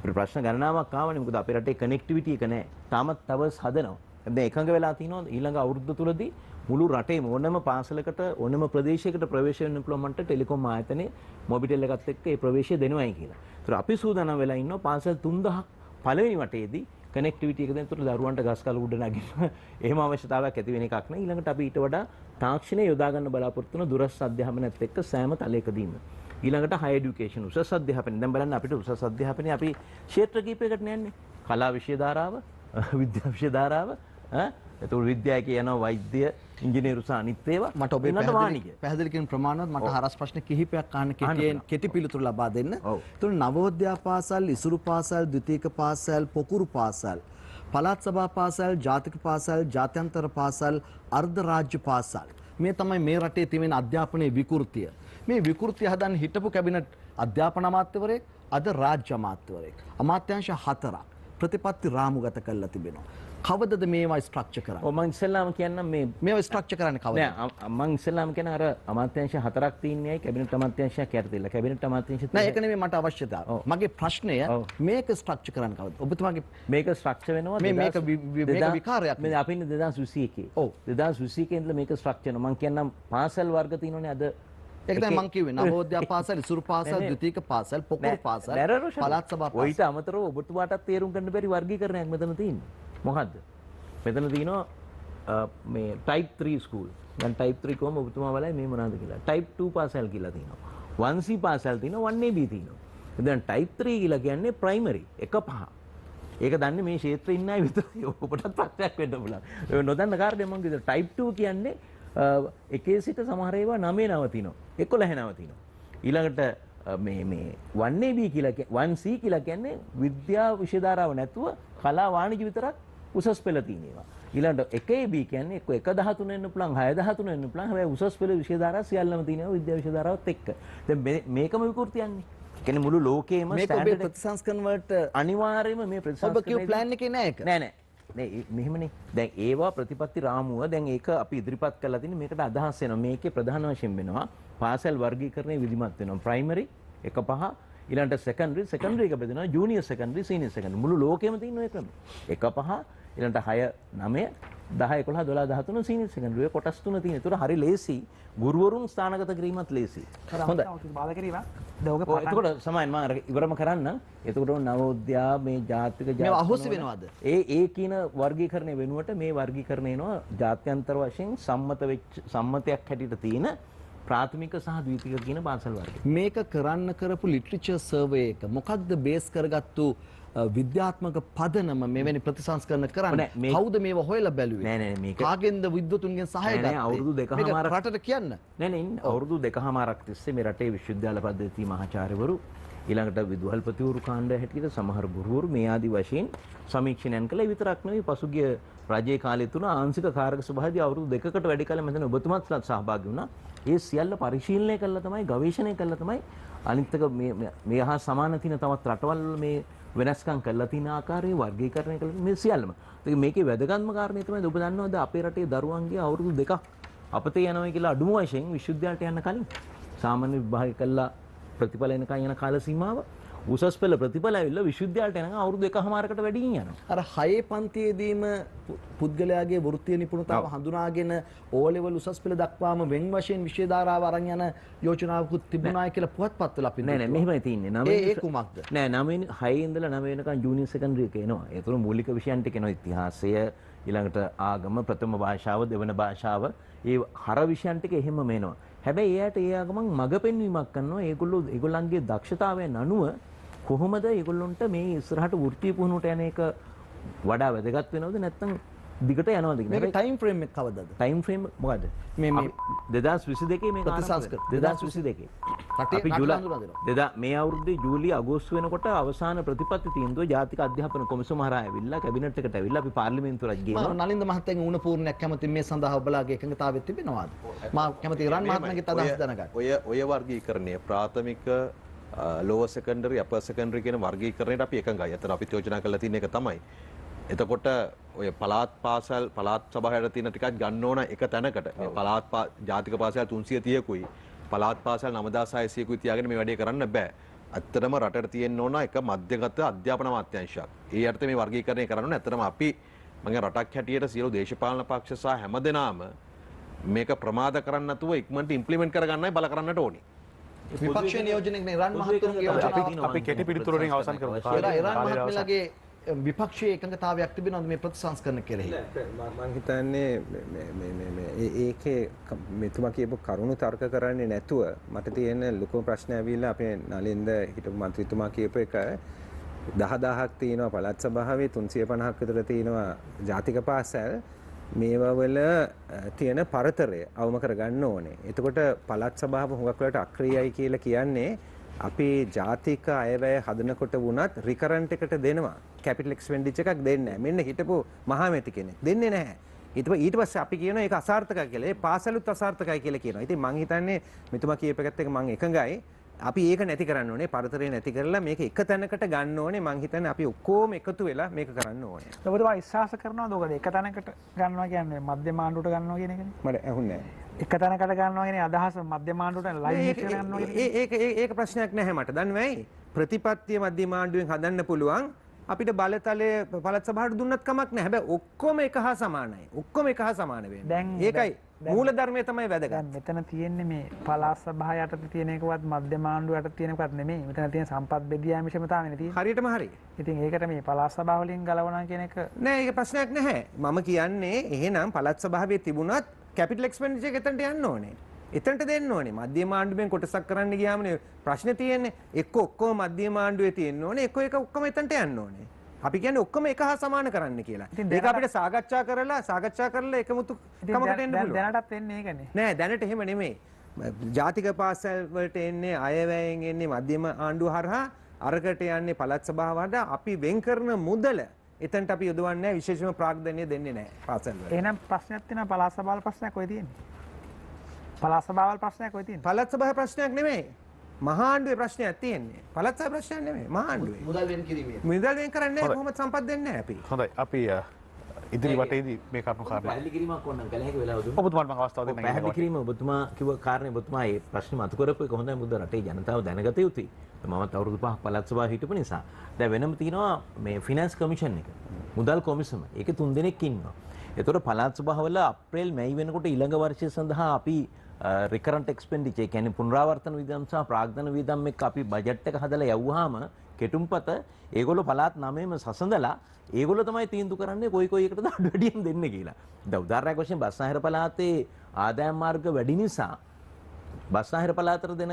ප්‍රශ්න ගණනාවක් ආවනේ. මොකද අපේ රටේ connectivity එක නැහැ. තාමත් towers හදනවා. දැන් එකඟ වෙලා තිනවා ඊළඟ අවුරුද්ද තුලදී මුළු රටේම ඕනෑම පාසලකට ඕනෑම ප්‍රදේශයකට ප්‍රවේශ වෙන්න පුළුවන් මන්ට ටෙලිකොම් ආයතනයේ මොබිටෙල් එකත් එක්ක ඒ ප්‍රවේශය දෙනවයි කියලා. ඒතර අපි සූදානම් වෙලා ඉන්නවා පාසල් 3000ක් පළවෙනි වටේදී කනෙක්ටිවිටි එක දෙන්න. ඒතර දරුවන්ට ගස්කල උඩ නැගින්න එහෙම අවශ්‍යතාවයක් ඇති වෙන එකක් නෑ. ඊළඟට අපි ඊට වඩා තාක්ෂණය යොදා ගන්න බලාපොරොත්තු වෙන දුරස්ථ අධ්‍යාපනයත් එක්ක සෑම තලයකදීම. ඊළඟට higher education උසස් අධ්‍යාපනය. දැන් බලන්න අපිට උසස් අධ්‍යාපනයේ අපි ක්ෂේත්‍ර කීපයකට යන්නේ. කලා විෂය ධාරාව, විද්‍යා විෂය ධාරාව, එතකොට විද්‍යාවේ යනවා වෛද්‍ය, ඉංජිනේරු සහ අනිත් ඒවා. මට ඔබේ පැහැදිලි කියන ප්‍රමාණවත් මට හරස් ප්‍රශ්න කිහිපයක් අහන්න කෙටි පිළිතුරු ලබා දෙන්න. එතකොට නවෝදයා පාසල්, ඉසුරු පාසල්, ද්විතීක පාසල්, පොකුරු පාසල්, පළාත් සභා පාසල්, ජාතික පාසල්, ජාත්‍යන්තර පාසල්, අර්ධ රාජ්‍ය පාසල්. මේ තමයි මේ රටේ තියෙන අධ්‍යාපනයේ විකෘතිය. මේ විකෘතිය හදන්න හිටපු කැබිනට් අධ්‍යාපන අමාත්‍යවරයෙක්, අද රාජ්‍ය අමාත්‍යවරයෙක්. අමාත්‍යාංශ 4ක් ප්‍රතිපත්ති රාමුගත කරලා තිබෙනවා. කවදද මේවා ස්ට්‍රක්චර් කරන්නේ? ඔව් මම ඉස්සෙල්ලාම කියන්නම් මේ මේවා ස්ට්‍රක්චර් කරන්නේ කවදද? නෑ මම ඉස්සෙල්ලාම කියන අර අමාත්‍යාංශ 4ක් තියෙනයි කැබිනට් අමාත්‍යාංශයක් යටතේලා කැබිනට් අමාත්‍යාංශ නෑ ඒක නෙමෙයි මට අවශ්‍යතාව. මගේ ප්‍රශ්නය මේක ස්ට්‍රක්චර් කරන්න කවදද? ඔබතුමාගේ මේක ස්ට්‍රක්චර් වෙනවා මේක විකාරයක්. මේ අපි ඉන්නේ 2021. ඔව් 2021 ඉඳලා මේක ස්ට්‍රක්චර් වෙනවා. මම කියන්නම් පාසල් වර්ග තියෙනවනේ අද ඒක තමයි මම කිව්වේ. නවෝදයා පාසල්, ඉසුරු පාසල්, ද්විතීක පාසල්, පොකුරු පාසල්, පළාත් සභා පාසල්. ඔයිට අමතරව ඔබතුමාටත් තේරුම් ගන්න බැරි වර්ගීකරණයක් මෙතන තියෙන්නේ. මොකද්ද? මෙතන තියෙනවා මේ type 3 school. දැන් type 3 කොහොම ඔබතුමා බලයි මේ මොනවද කියලා. type 2 පාසල් කියලා තියෙනවා. 1C පාසල් තියෙනවා, 1AB තියෙනවා. දැන් type 3 කියලා කියන්නේ primary 1-5. ඒක දන්නේ මේ ක්ෂේත්‍රේ ඉන්න අය විතරයි. ඔබටත් ප්‍රශ්නයක් වෙන්න පුළුවන්. ඔය නොදන්න කාරණේ මම කිව්වා type 2 කියන්නේ එකේ සිට සමහර ඒවා 9 නවතිනවා 11 නවතිනවා ඊළඟට මේ 1AB කියලා 1C කියලා කියන්නේ විද්‍යා විෂය ධාරාව නැතුව කලා වාණිජ්‍ය විතරක් උසස් පෙළ තියෙන ඒවා ඊළඟට 1AB කියන්නේ එක්ක 113 වෙන්න පුළුවන් 613 වෙන්න පුළුවන් හැබැයි උසස් පෙළ විෂය ධාරා සියල්ලම තියෙනවා විද්‍යා විෂය ධාරාවත් එක්ක දැන් මේකම විකෘතියන්නේ කියන්නේ මුළු ලෝකේම මේක ඔබේ ප්‍රතිසංස්කරණ වලට අනිවාර්යයෙන්ම මේ ප්‍රතිසංස්කරණ ඔබ කියු ප්ලෑන් එකේ නෑ ඒක නෑ මෙහෙමනේ දැන් ඒවා ප්‍රතිපත්ති රාමුව දැන් ඒක අපි ඉදිරිපත් කරලා තින්නේ මේකට අදහස් වෙනවා මේකේ ප්‍රධාන වශයෙන් වෙනවා පාසල් වර්ගීකරණය විධිමත් වෙනවා ප්‍රයිමරි 1-5 ඊළඟට සෙකන්ඩරි එක බෙදෙනවා ජූනියර් සෙකන්ඩරි සීනියර් සෙකන්ඩරි මුළු ලෝකෙම තියෙන ඔය ක්‍රම 1-5 ඊළඟට 6 9 10 11 12 13 සීනියර් සෙකන්ඩරි ඔය කොටස් තුන තියෙන. ඒතර හරි ලේසි ගුරුවරුන් ස්ථානගත කිරීමත් ලේසි. හොඳයි. එතකොට සමායන් මම ඉවරම කරන්න. එතකොට නවෝදයා මේ ජාතික මේවා අහුසි වෙනවද? ඒ කියන වර්ගීකරණය වෙනුවට මේ වර්ගීකරණය එනවා ජාත්‍යන්තර වශයෙන් සම්මතයක් හැටියට තියෙන ප්‍රාථමික සහ ද්විතීක කියන පාසල් වර්ගය. මේක කරන්න කරපු ලිටරචර් සර්වේ එක මොකක්ද බේස් කරගත්තු විද්‍යාත්මක පදනම මෙවැනි ප්‍රතිසංස්කරණ කරන්න කවුද මේව හොයලා බැලුවේ? නෑ නෑ මේක කාගෙන්ද විද්වතුන්ගෙන් සහාය ගත්තේ? නෑ අවුරුදු දෙකමාරක් රටට කියන්න. නෑ නෑ අවුරුදු දෙකමාරක් තිස්සේ මේ රටේ විශ්වවිද්‍යාල පද්ධති මහාචාර්යවරු ඊළඟට විදුහල්පතිවරු කාණ්ඩය හැටියට සමහර ගුරුවරු මේ ආදි වශයෙන් සමීක්ෂණයන් කළා. ඒ විතරක් නෙවෙයි පසුගිය රජයේ කාලය තුන ආංශික කාරක සභාවේදී අවුරුදු දෙකකට වැඩි කාලයක් මෙතන ඔබතුමාත් සහභාගී වුණා. ඒ සියල්ල පරිශීලනය කළා තමයි ගවේෂණය කළා තමයි අනිත් එක මේ හා සමාන තියෙන තවත් රටවල් මේ වෙනස්කම් කරලා තියෙන ආකාරයේ වර්ගීකරණය කළා මේ සියල්ලම. ඉතින් මේකේ වැදගත්ම කාරණේ තමයි ඔබ දන්නවද අපේ රටේ දරුවන්ගේ අවුරුදු 2ක් අපතේ යනවා කියලා අඩුම වශයෙන් විශ්වවිද්‍යාලයට යන්න කලින් සාමාන්‍ය විභාගය කළා ප්‍රතිඵල එනකන් යන කාල සීමාව උසස් පෙළ ප්‍රතිඵල ඇවිල්ලා විශ්වවිද්‍යාලයට එනකන් අවුරුදු 1කමාරකට වැඩියෙන් යනවා. අර 6 පන්තියේදීම පුද්ගලයාගේ වෘත්තීය නිපුණතාව හඳුනාගෙන O level උසස් පෙළ දක්වාම වෙන් වශයෙන් විෂය ධාරාව අරන් යන යෝජනාවකුත් තිබුණායි කියලා පුවත්පත්වල අපි නෑ නෑ මෙහෙමයි තියෙන්නේ. ඒ කුමක්ද? නෑ 6 ඉඳලා 9 වෙනකන් ජූනියර් සෙකන්ඩරි එක එනවා. ඒ තුන මූලික විෂයන් ටික එනවා ඉතිහාසය ඊළඟට ආගම ප්‍රථම භාෂාව දෙවන භාෂාව ඒ හර විෂයන් ටික එහෙමම එනවා. හැබැයි එයාට ඒ ආගමන් මඟ පෙන්වීමක් කරනවා. ඒගොල්ලන්ගේ දක්ෂතාවයන් අනුව කොහොමද ඒගොල්ලොන්ට මේ ඉස්සරහට වෘත්තීය පුහුණුවට යන එක වඩා වැදගත් වෙනවද නැත්නම් දිගට යනවද කියන මේක ටයිම් ෆ්‍රේම් එක කවදද? ටයිම් ෆ්‍රේම් මොකද්ද? මේ 2022 මේක ආරම්භ 2022. අපි ජූලයි මේ අවුරුද්දේ ජූලි අගෝස්තු වෙනකොට අවසාන ප්‍රතිපත්ති තීන්දුව ජාතික අධ්‍යාපන කොමිසම හරහා ඇවිල්ලා කැබිනට් එකට ඇවිල්ලා අපි පාර්ලිමේන්තුවට ගිහින් නලින්ද මහත්තයාගේ උණ පූර්ණයක් කැමති මේ සඳහා ඔබලාගේ එකඟතාවය තිබෙනවද? මා කැමති රන් මහත්මයාගේ අදහස් දැනගන්න. ඔය වර්ගීකරණය ප්‍රාථමික ලෝවර් සෙකන්ඩරි අපර් සෙකන්ඩරි කියන වර්ගීකරණයට අපි එකඟයි. අතන අපි යෝජනා කරලා තියෙන එක තමයි. එතකොට ඔය පළාත් පාසල් පළාත් සභාවට තියෙන ටිකක් ගන්න ඕන එක තැනකට. මේ පළාත් ජාතික පාසල් 330කුයි පළාත් පාසල් 9600කුයි තියාගෙන මේ වැඩේ කරන්න බෑ. ඇත්තටම රටට තියෙන්න ඕන එක මධ්‍යගත අධ්‍යාපන අමාත්‍යාංශයක්. ඒ අර්ථයේ මේ වර්ගීකරණය කරන්න ඕන. ඇත්තටම අපි මගේ රටක් හැටියට සියලු දේශපාලන පක්ෂ සහ හැමදෙනාම මේක ප්‍රමාද කරන්න නැතුව ඉක්මනට ඉම්ප්ලිමන්ට් කරගන්නයි බල කරන්නට ඕනේ. විපක්ෂ නියෝජනයක් නේ රන් මහත්තුරුගේ යෝජනාව අපි කෙටි පිළිතුරු වලින් අවසන් කරමු. රන් මහත්මයාගේ විපක්ෂයේ එකඟතාවයක් තිබෙනවද මේ ප්‍රතිසංස්කරණ කෙරෙහි? මම හිතන්නේ ඒකේ මෙතුමා කියපු කරුණු තර්ක කරන්නේ නැතුව මට තියෙන ලොකුම ප්‍රශ්නය ඇවිල්ලා අපේ නලින්ද හිටපු මන්ත්‍රීතුමා කියපු එක 10000ක් තියෙනවා පළාත් සභාවේ 350ක් විතර තියෙනවා ජාතික පාසල් මේවා වල තියෙන පරතරය අවම කරගන්න ඕනේ. එතකොට පළාත් සභාව හුඟක් වෙලාවට අක්‍රියයි කියලා කියන්නේ අපි ජාතික අයවැය හදනකොට වුණත් රිකරන්ට් එකට දෙනවා. කැපිටල් එක්ස්පෙන්ඩිචර් එකක් දෙන්නේ නැහැ. මෙන්න හිටපු මහමැති කෙනෙක් දෙන්නේ නැහැ. ඊට පස්සේ අපි කියනවා ඒක අසාර්ථකයි කියලා. ඒ පාසලුත් අසාර්ථකයි කියලා කියනවා. ඉතින් මම හිතන්නේ මෙතුමා කියප එකත් එක මම එකඟයි. අපි ඒක නැති කරන්න ඕනේ. පරතරය නැති කරලා මේක එක තැනකට ගන්න ඕනේ. මං හිතන්නේ අපි ඔක්කොම එකතු වෙලා මේක කරන්න ඕනේ. ඔබතුමා විශ්වාස කරනවද ඔකද එක තැනකට ගන්නවා කියන්නේ මධ්‍යම ආණ්ඩුවට ගන්නවා කියන එකනේ? මට ඇහුන්නේ නැහැ. එක තැනකට ගන්නවා කියන්නේ අදහස මධ්‍යම ආණ්ඩුවට ලයින් එකට ගන්නවා කියන්නේ? ඒක ප්‍රශ්නයක් නැහැ මට. දන්නේ ඇයි? ප්‍රතිපත්තිය මධ්‍යම ආණ්ඩුවෙන් හදන්න පුළුවන්. අපිට බලතලයේ පළාත් සභාවට දුන්නත් කමක් නැහැ. හැබැයි ඔක්කොම එක හා සමානයි. ඔක්කොම එක හා සමාන වෙන්නේ. ඒකයි මූල ධර්මය තමයි වැදගත්. දැන් මෙතන තියෙන්නේ මේ පළාත් සභාව යටතේ තියෙන එකවත් මධ්‍යම ආණ්ඩුව යටතේ තියෙන එකවත් නෙමෙයි. මෙතන තියෙන සම්පත් බෙදියාම විෂමතාවනේ තියෙන්නේ. හරියටම හරි. ඉතින් ඒකට මේ පළාත් සභාව වලින් ගලවනවා කියන එක නෑ ඒක ප්‍රශ්නයක් නැහැ. මම කියන්නේ එහෙනම් පළාත් සභාවේ තිබුණත් කැපිටල් එක්ස්පෙන්ඩිචර් එක එතනට යන්න ඕනේ. එතනට දෙන්න ඕනේ. මධ්‍යම ආණ්ඩුවෙන් කොටසක් කරන්න ගියාමනේ ප්‍රශ්නේ තියෙන්නේ. එක්ක ඔක්කොම මධ්‍යම ආණ්ඩුවේ තියෙන්න ඕනේ. එක්ක එක ඔක්කොම එතනට යන්න ඕනේ. අපි කියන්නේ ඔක්කොම එක හා සමාන කරන්න කියලා. ඒක අපිට සාකච්ඡා කරලා එකමුතු කමකට එන්න පුළුවන්. දැනටත් වෙන්නේ ඒකනේ. නෑ දැනට එහෙම නෙමෙයි. ජාතික පාසල් වලට එන්නේ අයවැයෙන් එන්නේ මධ්‍යම ආණ්ඩුව හරහා අරකට යන්නේ පළාත් සභාව වලට අපි වෙන් කරන මුදල එතනට අපි යොදවන්නේ නැහැ විශේෂම ප්‍රාග්ධනය දෙන්නේ නැහැ පාසල් වල. එහෙනම් ප්‍රශ්නයක් තියෙනවා පළාත් සභාවල ප්‍රශ්නයක් ඔය තියෙන්නේ. පළාත් සභාවල ප්‍රශ්නයක් ඔය තියෙන්නේ. පළාත් සභාවේ ප්‍රශ්නයක් නෙමෙයි. මහා ආණ්ඩුවේ ප්‍රශ්නයක් තියෙන්නේ. පළාත් සභාවේ ප්‍රශ්නයක් නෙමෙයි. මහා ආණ්ඩුවේ. මුදල් වෙන් කිරීමේ. මුදල් වෙන් කරන්නේ කොහොමද සම්පත් දෙන්නේ නැහැ අපි. හොඳයි අපි ඉදිරි වටේදී මේ කරුණු කාරණා පැහැදිලි කිරීමක් ඕනනම් කළ හැකි වෙලාව දුන්නා. ඔබතුමාට මම අවස්ථාව දෙන්න පැහැදිලි කිරීම ඔබතුමා කිව්ව කාරණේ ඔබතුමා මේ ප්‍රශ්නේ මතු කරපු එක හොඳයි මුද්ද රටේ ජනතාව දැනගත යුතුයි. මමත් අවුරුදු 5ක් පළාත් සභාවේ හිටපු නිසා. දැන් වෙනම තියෙනවා මේ ෆිනෑන්ස් කමිෂන් එක. මුදල් කොමිසම. ඒකේ 3 දෙනෙක් ඉන්නවා. ඒතකොට පළාත් සභාවල අප්‍රේල් මැයි වෙනකොට ඊළඟ වර්ෂය සඳහා අපි රිකරන්ට් එක්ස්පෙන්ඩිචර් කියන්නේ පුනරාවර්තන වියදම් සහ ප්‍රාග්ධන වියදම් එක්ක අපි බජට් එක හදලා යවුවාම කෙටුම්පත ඒගොල්ලෝ පළාත් 9ම සසඳලා ඒගොල්ලෝ තමයි තීන්දුව කරන්නේ කොයි එකටද අඩු වැඩියෙන් දෙන්නේ කියලා. දැන් උදාහරණයක් වශයෙන් බස්නාහිර පළාතේ ආදායම් මාර්ග වැඩි නිසා බස්නාහිර පළාතට දෙන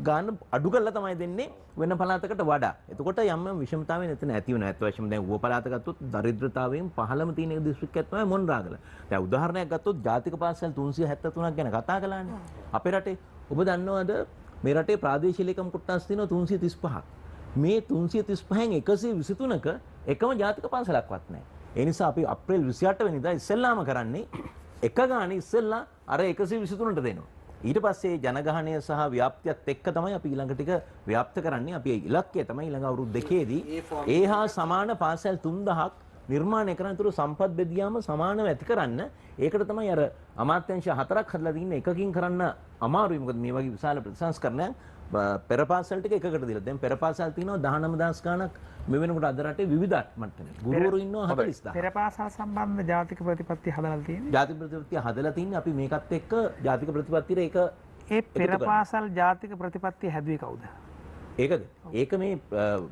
ගාන අඩු කරලා තමයි දෙන්නේ වෙන පළාතකට වඩා. එතකොට යම් විෂමතාවයක් නැතන ඇති වෙන ඇත්ත වශයෙන්ම දැන් ඌව පළාත ගත්තොත් දරිද්‍රතාවයෙන් පහළම තියෙන එක දිස්ත්‍රික්කයක් තමයි මොන්රාගල. දැන් උදාහරණයක් ගත්තොත් ජාතික පාසල් 373ක් ගැන කතා කළානේ. අපේ රටේ ඔබ දන්නවද මේ රටේ ප්‍රාදේශීය ලේකම් කොටස් තියෙනවා 335ක්. මේ 335න් 123ක එකම ජාතික පාසලක්වත් නැහැ. ඒ නිසා අපි අප්‍රේල් 28 වෙනිදා ඉස්සෙල්ලාම කරන්නේ එක ගානේ ඉස්සෙල්ලා අර 123ට දෙනවා. ඊට පස්සේ ජනගහනය සහ ව්‍යාප්තියත් එක්ක තමයි අපි ඊළඟ ටික ව්‍යාප්ත කරන්නේ. අපි ඉලක්කය තමයි ඊළඟ අවුරුදු දෙකේදී ඒ හා සමාන පාසල් 3000ක් නිර්මාණය කරන තුරු සම්පත් බෙදියාම සමානව ඇති කරන්න. ඒකට තමයි අර අමාත්‍යාංශ 4ක් හදලා තින්නේ. එකකින් කරන්න අමාරුයි. මොකද මේ වගේ විශාල ප්‍රතිසංස්කරණයක් පෙර පාසල් ටික එකකට දීලා. දැන් පෙර පාසල් තියෙනවා 19000 ගණක් මේ වෙනකොට අද රටේ විවිධ මට්ටමේ. ගුරුවරු ඉන්නවා 40000. පෙර පාසල් සම්බන්ධ ජාතික ප්‍රතිපත්ති හදලා තියෙන්නේ. ජාතික ප්‍රතිපත්තිය හදලා තින්නේ අපි මේකත් එක්ක ජාතික ප්‍රතිපත්තියට ඒක ඒ පෙර පාසල් ජාතික ප්‍රතිපත්තිය හැදුවේ කවුද? ඒකද? ඒක මේ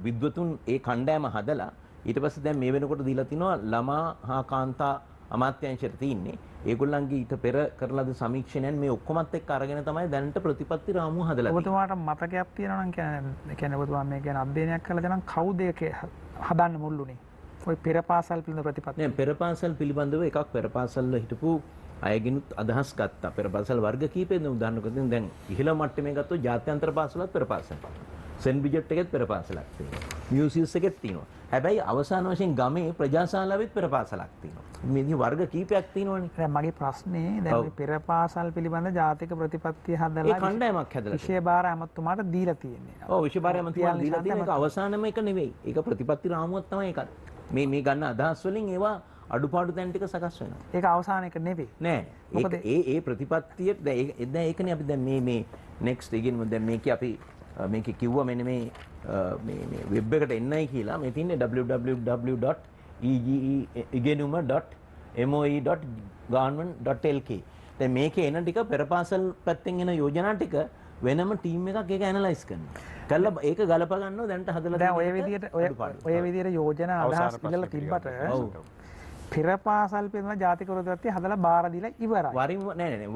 විද්වතුන් ඒ කණ්ඩායම හදලා ඊට පස්සේ දැන් මේ වෙනකොට දීලා තිනවා ළමා හා කාන්තා අමාත්‍යාංශයට තින්නේ. ඒගොල්ලන්ගේ ඊට පෙර කරලාද සමීක්ෂණයන් මේ ඔක්කොමත් එක්ක අරගෙන තමයි දැනට ප්‍රතිපත්ති රාමුව හදලා තියෙන්නේ. ඔබතුමාට මතකයක් තියෙනවා නම් කියන්නේ ඔබතුමා මේ ගැන අධ්‍යයනයක් කළා දැන් කවුද ඒක හදන්න මුල්ුනේ? ඔය පෙර පාසල් පිළිබඳ ප්‍රතිපත්ති. නෑ පෙර පාසල් පිළිබඳව එකක් පෙර පාසල් වල හිටපු අයගෙනුත් අදහස් ගත්තා. පෙර පාසල් වර්ග කීපෙද උදාහරණයක් දැන් ඉහළ මට්ටමේ ගත්තොත් ජාත්‍යන්තර පාසලත් පෙර පාසල්. සෙන් බිජට් එකෙත් පෙර පාසලක් තියෙනවා. මියුසියස් එකෙත් තියෙනවා. හැබැයි අවසාන වශයෙන් ගමේ ප්‍රජාශාලාවෙත් පෙර පාසලක් තියෙනවා. මේ වර්ග කීපයක් තියෙනවනේ. දැන් මගේ ප්‍රශ්නේ දැන් මේ පෙර පාසල් පිළිබඳ ජාතික ප්‍රතිපත්තිය හදලා ඒ කණ්ඩායමක් හැදලා විෂය භාර ඇමතුමාට දීලා තියෙන්නේ. ඔව් විෂය භාර ඇමතුමාට දීලා තියෙන එක අවසානම එක නෙවෙයි. ඒක ප්‍රතිපත්ති රාමුවක් තමයි ඒකත්. මේ ගන්න අදහස් වලින් ඒවා අඩුපාඩු තැන් ටික සකස් වෙනවා. ඒක අවසාන එක නෙවෙයි. නෑ. ඒ ප්‍රතිපත්තිය දැන් ඒකනේ අපි දැන් මේ next ඉගෙනමු දැන් මේකේ අපි මේක කිව්වා මෙන්න මේ වෙබ් එකට එන්නයි කියලා මේ තින්නේ www.egenuma.moe.government.lk. දැන් මේකේ එන ටික පෙරපාසල් පැත්තෙන් එන යෝජනා ටික වෙනම ටීම් එකක් ඒක ඇනලයිස් කරනවා. කළා ඒක ගලප ගන්නවා දැන්ට හදලා දැන් ඔය විදිහට යෝජනා අදහස් ඉඳලා තිබ්බට පෙරපාසල් පිළිබඳ ජාතික ප්‍රතිපත්තිය හදලා බාර දීලා ඉවරයි.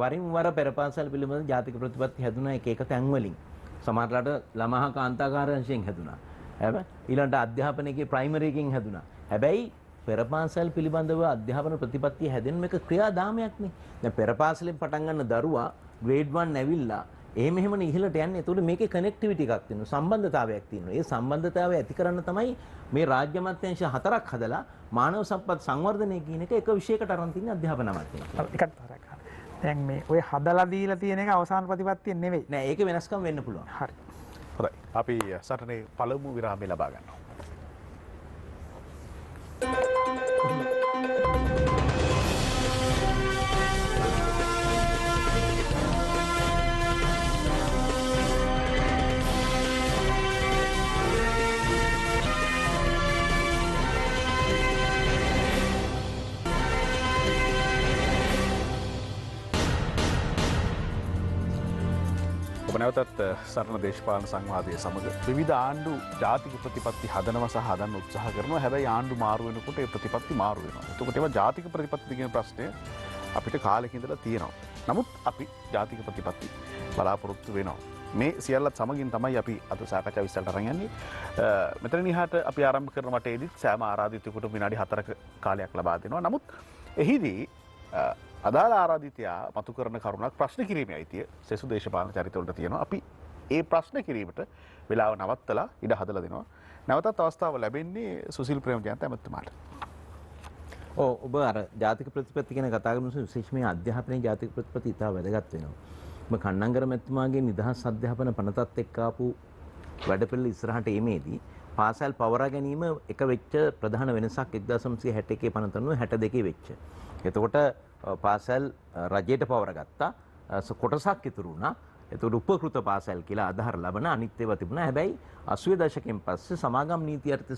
වරින් වර පෙරපාසල් පිළිබඳ ජාතික ප්‍රතිපත්ති හැදුනා එක තැන් වලින්. සමහරట్లాට ළමහා කාන්තාකාරංශයෙන් හැදුනා. හැබැයි ඊළඟට අධ්‍යාපනයේ ප්‍රයිමරි එකකින් හැදුනා. හැබැයි පෙරපාසල් පිළිබඳව අධ්‍යාපන ප්‍රතිපත්තිය හැදෙන මේක ක්‍රියාදාමයක්නේ. දැන් පෙරපාසලෙන් පටන් ගන්න දරුවා ග්‍රේඩ් 1 ඇවිල්ලා එහෙමනේ ඉහළට යන්නේ. ඒතකොට මේකේ කනෙක්ටිවිටි එකක් තියෙනවා. සම්බන්ධතාවයක් තියෙනවා. ඒ සම්බන්ධතාවය ඇති කරන්න තමයි මේ රාජ්‍ය අමාත්‍යාංශ 4ක් හදලා මානව සම්පත් සංවර්ධනය කියන එක විෂයකට අරන් තින්නේ අධ්‍යාපන අමාත්‍යාංශය. එකක් තරක්. දැන් මේ ඔය හදලා දීලා තියෙන එක අවසාන ප්‍රතිපත්තිය නෙවෙයි. නෑ ඒක වෙනස්කම් වෙන්න පුළුවන්. හරි. හොඳයි. අපි සටනේ පළමු විරාමය ලබා ගන්නවා. ඔබ නැවතත් සරණ දේශපාලන සංවාදය සමග විවිධ ආණ්ඩු ජාතික ප්‍රතිපත්ති හදනවා සහ හදන්න උත්සාහ කරනවා. හැබැයි ආණ්ඩු මාරු වෙනකොට ඒ ප්‍රතිපත්ති මාරු වෙනවා. එතකොට ඒවා ජාතික ප්‍රතිපත්ති කියන ප්‍රශ්නය අපිට කාලෙක ඉඳලා තියෙනවා. නමුත් අපි ජාතික ප්‍රතිපත්ති බලාපොරොත්තු වෙනවා. මේ සියල්ලත් සමගින් තමයි අපි අද සාකච්ඡා විශ්ලේෂණයට අරන් යන්නේ. මෙතන ඉහට අපි ආරම්භ කරන වටේදීත් සෑම ආරාධිතයෙකුට විනාඩි 4ක කාලයක් ලබා දෙනවා. නමුත් එහිදී අදාළ ආරාධිතයා මතු කරන කරුණක් ප්‍රශ්න කිරීමේ අයිතිය සෙසු දේශපාලන චරිතවලට තියෙනවා. අපි ඒ ප්‍රශ්න කිරීමට වෙලාව නවත්තලා ඉඩ හදලා දෙනවා. නැවතත් අවස්ථාව ලැබෙන්නේ සුසිල් ප්‍රේමජයන්ත ඇමතුමාට. ඔබ අර ජාතික ප්‍රතිපත්ති ගැන කතා කරන විශේෂයෙන්ම අධ්‍යාපනයේ ජාතික ප්‍රතිපත්ති ඉතා වැදගත් වෙනවා. ඔබ කන්නංගර මැතිතුමාගේ නිදහස් අධ්‍යාපන පනතත් එක්ක ආපු වැඩපිළිවෙල ඉස්සරහට එීමේදී පාසල් පවරා ගැනීම එක වෙච්ච ප්‍රධාන වෙනසක් 1961 පනත අනුව 62 වෙච්ච. එතකොට පාසල් රජයට පවරගත්තා කොටසක් ඉතුරු වුණා. එතකොට උපකෘත පාසල් කියලා ආධාර ලබන අනිත් ඒවා තිබුණා. හැබැයි 80 දශකයෙන් පස්සේ සමාගම් නීති අර්ථ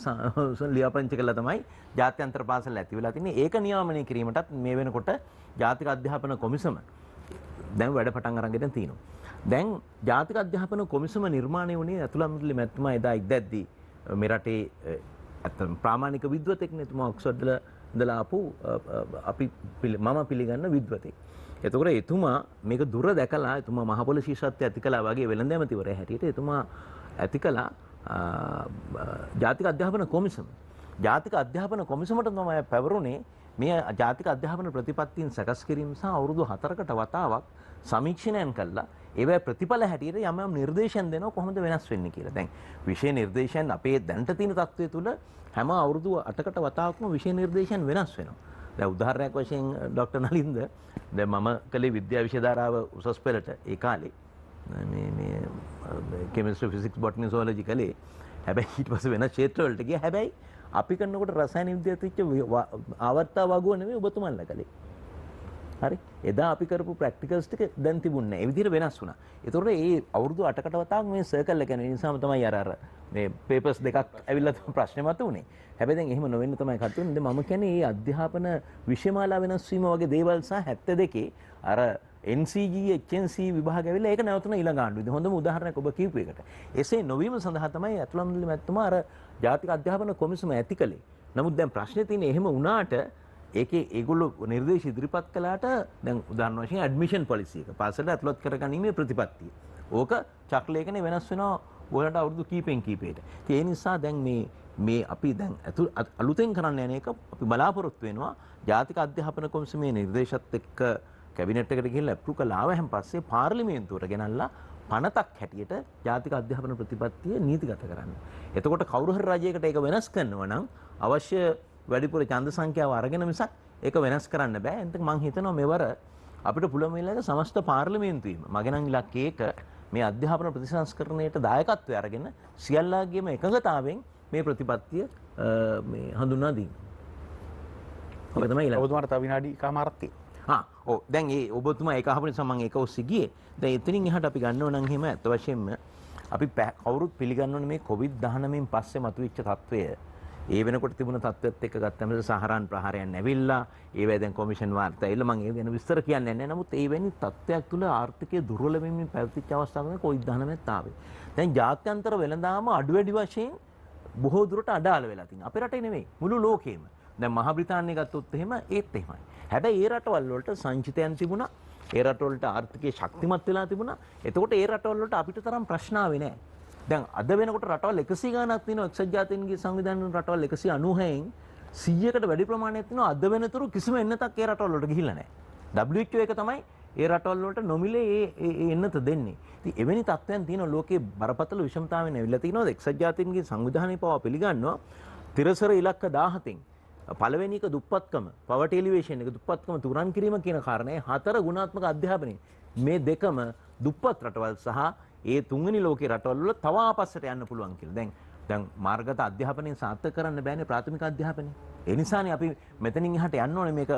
ලියාපදිංචි කළා තමයි ජාත්‍යන්තර පාසල් ඇති වෙලා තින්නේ. ඒක නියාමනය කිරීමටත් මේ වෙනකොට ජාතික අධ්‍යාපන කොමිසම දැන් වැඩ පටන් අරගෙන තිනවා. දැන් ජාතික අධ්‍යාපන කොමිසම නිර්මාණය වුණේ අතුලම්මුල්ලි මැතිතුමා එදා ඉද්දැද්දී මේ රටේ අතන ප්‍රාමාණික විද්වතෙක් නෙතුමා ඔක්ස්ෆර්ඩ් ඉඳලා ආපු අපි මම පිළිගන්න විද්වතෙක්. එතකොට එතුමා මේක දුර දැකලා එතුමා මහ පොළ ශිෂ්‍යත්වය ඇති කළා වගේ වෙළඳ ඇමතිවරයා හැටියට එතුමා ඇති කළා ජාතික අධ්‍යාපන කොමිසම. ජාතික අධ්‍යාපන කොමිසමට තමයි පැවරුනේ මේ ජාතික අධ්‍යාපන ප්‍රතිපත්තීන් සකස් කිරීම සහ අවුරුදු 4කට වතාවක් සමීක්ෂණයන් කළා. ඒවැ ප්‍රතිඵල හැටියට යම් යම් නිර්දේශන දෙනවා කොහොමද වෙනස් වෙන්නේ කියලා. දැන් විෂය නිර්දේශන අපේ දැනට තියෙන තත්ත්වය තුළ හැම අවුරුදු 8කට වතාවකම විෂය නිර්දේශන වෙනස් වෙනවා. දැන් උදාහරණයක් වශයෙන් ડોક્ટર නලින්ද දැන් මම කලේ විද්‍යා විෂය ධාරාව උසස් පෙළට ඒ කාලේ මේ කෙමිස්ට්‍රි ෆිසික්ස් බොටනි සුවොලොජි කලේ. හැබැයි ඊට පස්සේ වෙන ක්ෂේත්‍ර වලට ගියා. හැබැයි අපි කරනකොට රසායන විද්‍යාවට තිච්ච ආවර්තා වගුව නෙමෙයි ඔබතුමන්ලා කලේ. හරි එදා අපි කරපු ප්‍රැක්ටිකල්ස් ටික දැන් තිබුණේ නැහැ. ඒ විදිහට වෙනස් වුණා. ඒතකොට මේ අවුරුදු 8කට වතාවක් මේ සර්කල් එක යන නිසාම තමයි අර මේ පේපර්ස් දෙකක් ඇවිල්ලා ප්‍රශ්නේ මතුනේ. හැබැයි දැන් එහෙම නොවෙන්න තමයි කටුනේ. මම කියන්නේ මේ අධ්‍යාපන විෂයමාලා වෙනස් වීම වගේ දේවල් සහ 72 අර NCG HNC විභාග ඇවිල්ලා ඒක නැවතුන ඊළඟ ආණ්ඩුවේදී. හොඳම උදාහරණයක් ඔබ කියපු එකට. එසේ නොවීම සඳහා තමයි අතුලම්මුල්ලි මැතිතුමා අර ජාතික අධ්‍යාපන කොමිසම ඇති කළේ. නමුත් දැන් ප්‍රශ්නේ තියෙන්නේ එහෙම වුණාට ඒකේ ඒගොල්ලෝ නිර්දේශ ඉදිරිපත් කළාට දැන් උදාහරණ වශයෙන් ඇඩ්මිෂන් පොලිසි එක පාසලට ඇතුළත් කරගැනීමේ ප්‍රතිපත්තිය. ඕක චක්ලේඛනේ වෙනස් වෙනවා ඔයාලට අවුරුදු කීපෙන් කීපෙට. ඒ නිසා දැන් මේ අපි දැන් අලුතෙන් කරන්න යන එක අපි බලාපොරොත්තු වෙනවා ජාතික අධ්‍යාපන කොමිසමේ නිර්දේශත් එක්ක කැබිනට් එකට ගිහිල්ලා අප්‍රූව් කළා ආවහම පස්සේ පාර්ලිමේන්තුවට ගෙනල්ලා පනතක් හැටියට ජාතික අධ්‍යාපන ප්‍රතිපත්තිය නීතිගත කරන්න. එතකොට කවුරු හරි රජයකට ඒක වෙනස් කරනවා නම් අවශ්‍ය වැඩිපුර ඡන්ද සංඛ්‍යාව අරගෙන මිසක් ඒක වෙනස් කරන්න බෑ. එතකොට මම හිතනවා මෙවර අපිට පුළුවන් වෙලාවක සමස්ත පාර්ලිමේන්තුවේම මගේ නම් ඉලක්කය ඒක මේ අධ්‍යාපන ප්‍රතිසංස්කරණයට දායකත්වය අරගෙන සියල්ලාගේම එකඟතාවයෙන් මේ ප්‍රතිපත්තිය මේ හඳුන්වා දීම. ඔබ තමයි ඉලක්කය. ඔබතුමාට තව විනාඩි කමාරක් තියෙනවා. ඔව් දැන් ඒ ඔබතුමා ඒක අහපු නිසා මම ඒක ඔස්සේ ගියේ. දැන් එතනින් එහාට අපි ගන්නව නම් එහෙම අත් වශයෙන්ම අපි කවුරුත් පිළිගන්නවනේ මේ COVID-19න් පස්සේ මතුවෙච්ච තත්වය. ඒ වෙනකොට තිබුණ තත්ත්වයක් එක්ක ගත්තම සහරාන් ප්‍රහාරයන් ඇවිල්ලා ඒවැ දැන් කොමිෂන් වාර්තා ඇවිල්ලා මම ඒ ගැන විස්තර කියන්නේ නැහැ. නමුත් ඒ වෙනි තත්ත්වයක් තුළ ආර්ථිකය දුර්වල වෙමින් පැවතිච්ච අවස්ථාවක COVID-19ත් ආවේ. දැන් ජාත්‍යන්තර වෙළඳාම අඩු වැඩි වශයෙන් බොහෝ දුරට අඩාල වෙලා තියෙනවා. අපේ රටේ නෙමෙයි මුළු ලෝකෙම. දැන් මහ බ්‍රිතාන්‍යය ගත්තොත් එහෙම ඒත් එහෙමයි. හැබැයි ඒ රටවල් වලට සංචිතයන් තිබුණා. ඒ රටවල වලට ආර්ථිකය ශක්තිමත් වෙලා තිබුණා. එතකොට ඒ රටවල් වලට අපිට තරම් ප්‍රශ්න ආවේ නැහැ. දැන් අද වෙනකොට රටවල් 100 ගණනක් තියෙනවා. එක්සත් ජාතීන්ගේ සංවිධාන රටවල් 190න් 100කට වැඩි ප්‍රමාණයක් තියෙනවා. අද වෙනතුරු කිසිම එන්නතක් ඒ රටවල් වලට ගිහිල්ලා නැහැ. WHO එක තමයි ඒ රටවල් වලට නොමිලේ ඒ එන්නත දෙන්නේ. ඉතින් එවැනි තත්ත්වයන් තියෙනවා ලෝකේ බරපතල විෂමතාවෙන් ඇවිල්ලා තියෙනවා. එක්සත් ජාතීන්ගේ සංවිධානයේ පවා පිළිගන්නවා තිරසර ඉලක්ක 17න් පළවෙනි එක දුප්පත්කම, poverty elevation එක දුප්පත්කම තුරන් කිරීම කියන කාරණේ 4 ගුණාත්මක අධ්‍යාපනය. මේ දෙකම දුප්පත් රටවල් සහ ඒ තුන්වෙනි ලෝකයේ රටවල් වල තව ආපස්සට යන්න පුළුවන් කියලා. දැන් මාර්ගගත අධ්‍යාපනයෙන් සාර්ථක කරන්න බෑනේ ප්‍රාථමික අධ්‍යාපනය. ඒ නිසානේ අපි මෙතනින් එහාට යන්න ඕනේ මේක